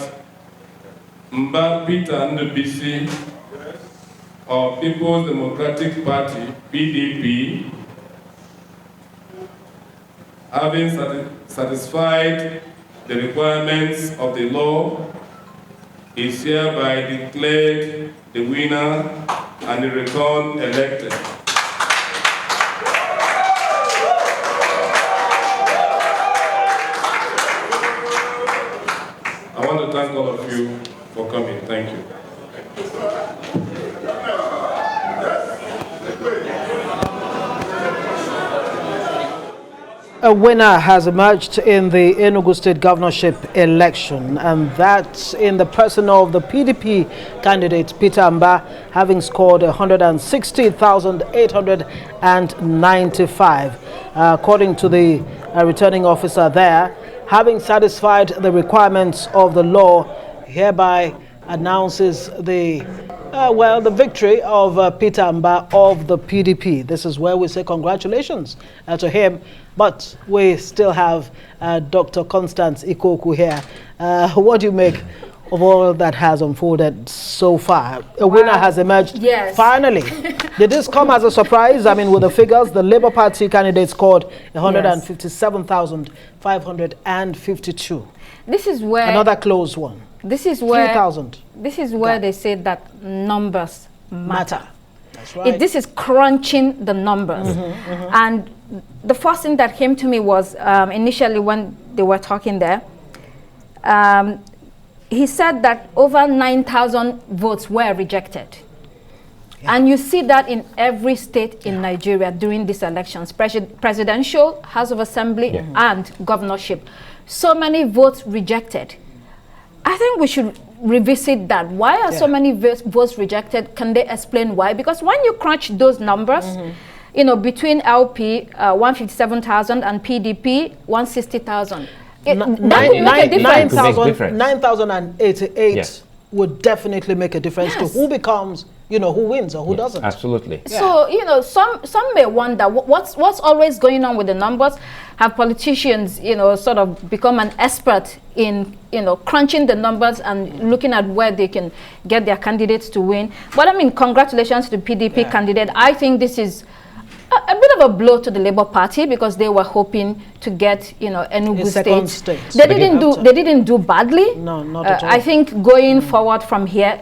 S3: Mba Peter Ndebisi of People's Democratic Party, PDP, having satisfied the requirements of the law, is hereby declared the winner and in return elected. I want to thank all of you for coming. Thank you.
S4: A winner has emerged in the Enugu State governorship election, and that's in the person of the PDP candidate Peter Mba, having scored 160,895. According to the returning officer there, having satisfied the requirements of the law, hereby announces the the victory of Peter Mba of the PDP. This is where we say congratulations to him. But we still have Dr. Constance Ikokwu here. What do you make of all that has unfolded so far? A winner has emerged.
S6: Yes.
S4: Finally. Did this come as a surprise? I mean, with the figures, the Labour Party candidate scored 157,552.
S6: This is where
S4: another close one.
S6: This is where
S4: 3,000.
S6: This is where they say that numbers matter.
S4: That's right.
S6: This is crunching the numbers. And the first thing that came to me was initially when they were talking there, he said that over 9,000 votes were rejected. Yeah. And you see that in every state in Nigeria during these elections, presidential, House of Assembly, and governorship. So many votes rejected. I think we should revisit that. Why are so many votes rejected? Can they explain why? Because when you crunch those numbers, you know, between LP 157,000 and PDP 160,000, that would make a difference.
S4: 9,088 would definitely make a difference to who becomes, you know, who wins or who doesn't.
S1: Absolutely.
S6: So, you know, some may wonder what's always going on with the numbers. Have politicians, you know, sort of become an expert in, you know, crunching the numbers and looking at where they can get their candidates to win. But I mean, congratulations to the PDP candidate. I think this is a bit of a blow to the Labour Party because they were hoping to get, you know, Enugu state. They didn't do badly.
S4: No, not at all.
S6: I think going forward from here,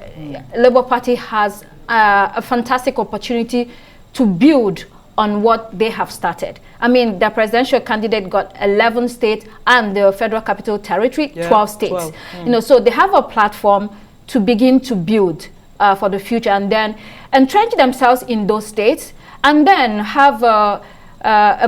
S6: Labour Party has a fantastic opportunity to build on what they have started. I mean, the presidential candidate got 11 states and the Federal Capital Territory, 12 states. 12. You know, so they have a platform to begin to build for the future and then entrench themselves in those states and then have a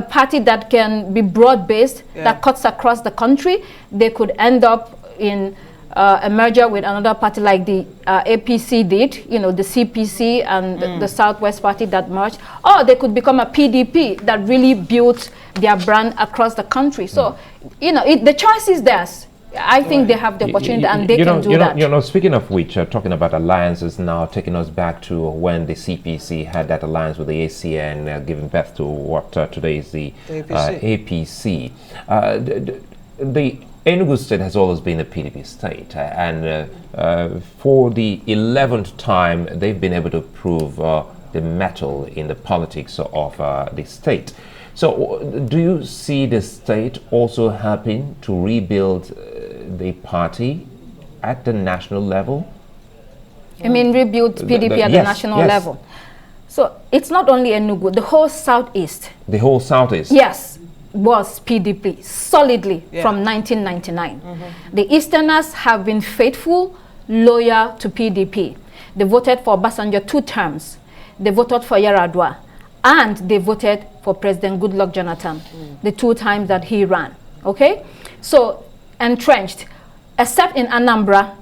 S6: party that can be broad-based, that cuts across the country. They could end up in a merger with another party like the APC did, you know, the CPC and the Southwest Party that merged, or they could become a PDP that really built their brand across the country. So, you know, the choice is theirs. I think they have the opportunity and they can do that.
S1: You know, speaking of which, talking about alliances now, taking us back to when the CPC had that alliance with the ACN, giving birth to what today is the APC. The Enugu state has always been a PDP state, and for the 11th time, they've been able to prove the mettle in the politics of the state. So do you see the state also helping to rebuild the party at the national level?
S6: I mean, rebuild PDP at the national level. So it's not only Enugu, the whole Southeast.
S1: The whole Southeast?
S6: Yes, was PDP solidly from 1999. The Easterners have been faithful, loyal to PDP. They voted for Obasanjo 2 terms. They voted for Yar'Adua. And they voted for President Goodluck Jonathan, the 2 times that he ran, okay? So, entrenched, except in Anambra,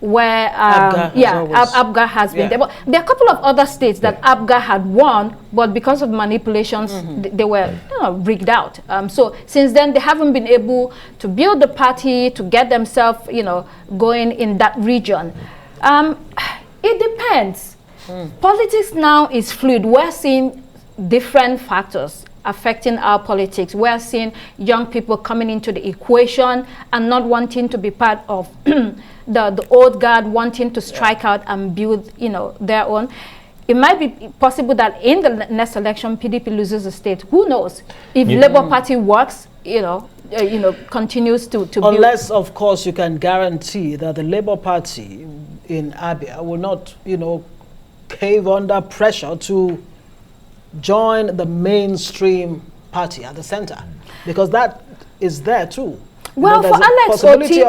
S6: where, Abga has been there. But there are a couple of other states that Abga had won, but because of manipulations, they were rigged out. So, since then, they haven't been able to build the party, to get themselves, going in that region. It depends. Politics now is fluid. We're seeing different factors affecting our politics. We're seeing young people coming into the equation and not wanting to be part of the old guard, wanting to strike out and build, their own. It might be possible that in the next election, PDP loses the state. Who knows? If Labour Party works, continues to build.
S4: Unless, of course, you can guarantee that the Labour Party in Abia will not, cave under pressure to join the mainstream party at the center, because that is there too.
S6: Well, for Alex Oti,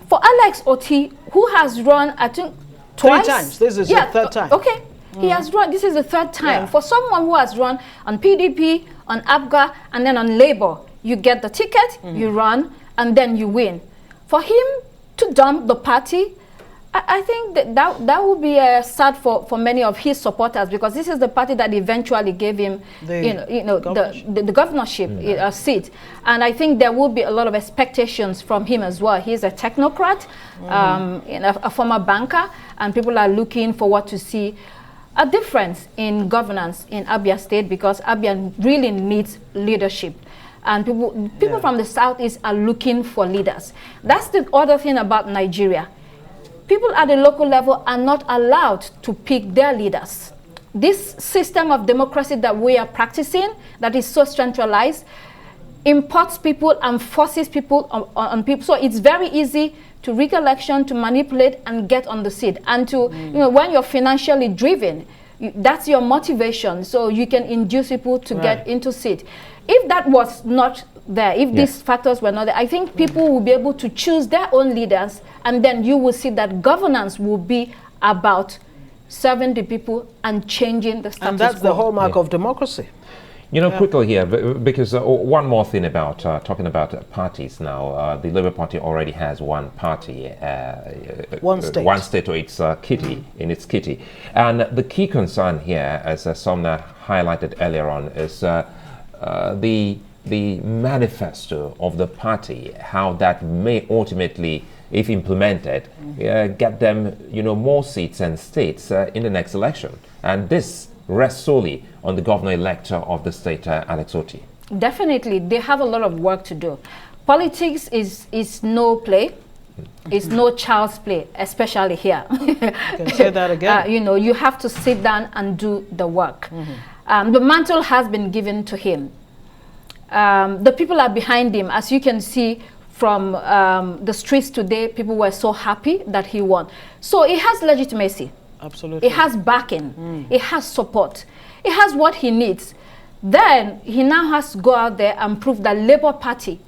S6: for Alex Oti, who has run, I think, twice.
S4: 3 times. This is the 3rd time.
S6: Okay, he has run. This is the 3rd time. For someone who has run on PDP, on ABGA, and then on Labour, you get the ticket, you run, and then you win. For him to dump the party, I think that would be sad for many of his supporters, because this is the party that eventually gave him the governorship seat, and I think there will be a lot of expectations from him as well. He's a technocrat, a former banker, and people are looking forward to see a difference in governance in Abia State, because Abia really needs leadership. And people from the Southeast are looking for leaders. That's the other thing about Nigeria. People at the local level are not allowed to pick their leaders. This system of democracy that we are practicing, that is so centralized, imports people and forces people on people. So it's very easy to rig election, to manipulate and get on the seat. And to, when you're financially driven, that's your motivation. So you can induce people to get into seat. If that was not there, if these factors were not there, I think people will be able to choose their own leaders, and then you will see that governance will be about serving the people and changing the status quo.
S4: And that's the hallmark of democracy.
S1: You know, quickly here, because one more thing about talking about parties now. The Labour Party already has one party,
S4: one state
S1: to its kitty, in its kitty. And the key concern here, as Somna highlighted earlier on, is the manifesto of the party, how that may ultimately, if implemented, get them, you know, more seats and states in the next election. And this rests solely on the governor-elect of the state, Alex Otti.
S6: Definitely, they have a lot of work to do. Politics is no play. It's no child's play, especially here.
S4: You can say that again.
S6: You know, you have to sit down and do the work. The mantle has been given to him. The people are behind him. As you can see from the streets today, people were so happy that he won. So it has legitimacy.
S4: Absolutely.
S6: It has backing. It has support. It has what he needs. Then he now has to go out there and prove that Labour Party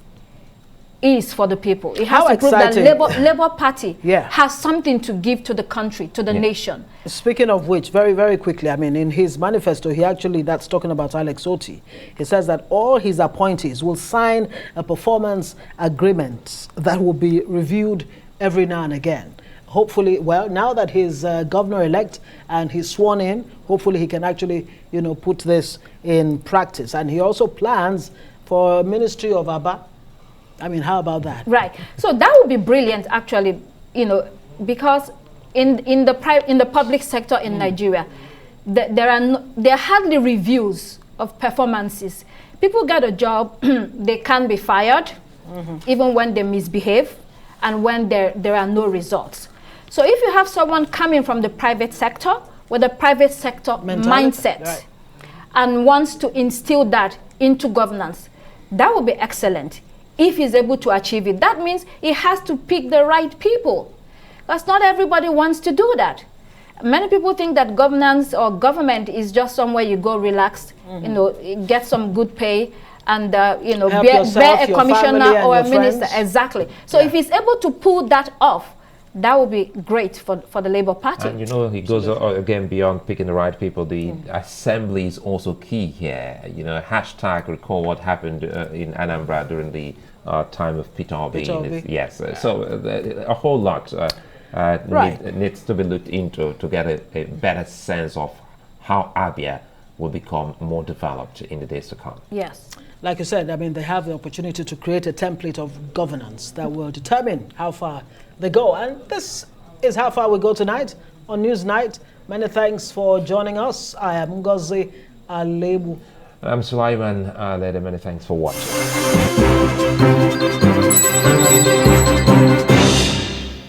S6: is for the people. It has to prove that Labour Party has something to give to the country, to the nation.
S4: Speaking of which, very, very quickly, I mean, in his manifesto, he actually, that's talking about Alex Otti, he says that all his appointees will sign a performance agreement that will be reviewed every now and again. Hopefully, well, now that he's governor-elect and he's sworn in, hopefully he can actually, you know, put this in practice. And he also plans for a Ministry of Abba. I mean, how about that?
S6: Right. So that would be brilliant, actually, you know, because in the public sector in Nigeria, there are hardly reviews of performances. People get a job, they can be fired, even when they misbehave, and when there are no results. So if you have someone coming from the private sector with a private sector mindset and wants to instill that into governance, that would be excellent. If he's able to achieve it, that means he has to pick the right people. Because not everybody wants to do that. Many people think that governance or government is just somewhere you go relaxed, you know, get some good pay, and you know, bear a commissioner or a minister. Exactly. So if he's able to pull that off, that would be great for the Labour Party.
S1: And you know, he goes again beyond picking the right people. The assembly is also key here. You know, hashtag recall what happened in Anambra during the time of Peter Obi. Yes, so a whole lot needs to be looked into to get a better sense of how Abia will become more developed in the days to come.
S6: Yes.
S4: Like you said, I mean, they have the opportunity to create a template of governance that will determine how far they go. And this is how far we go tonight on Newsnight. Many thanks for joining us. I am Ngozi Alebu.
S1: I'm Sulaiman. Many thanks for watching.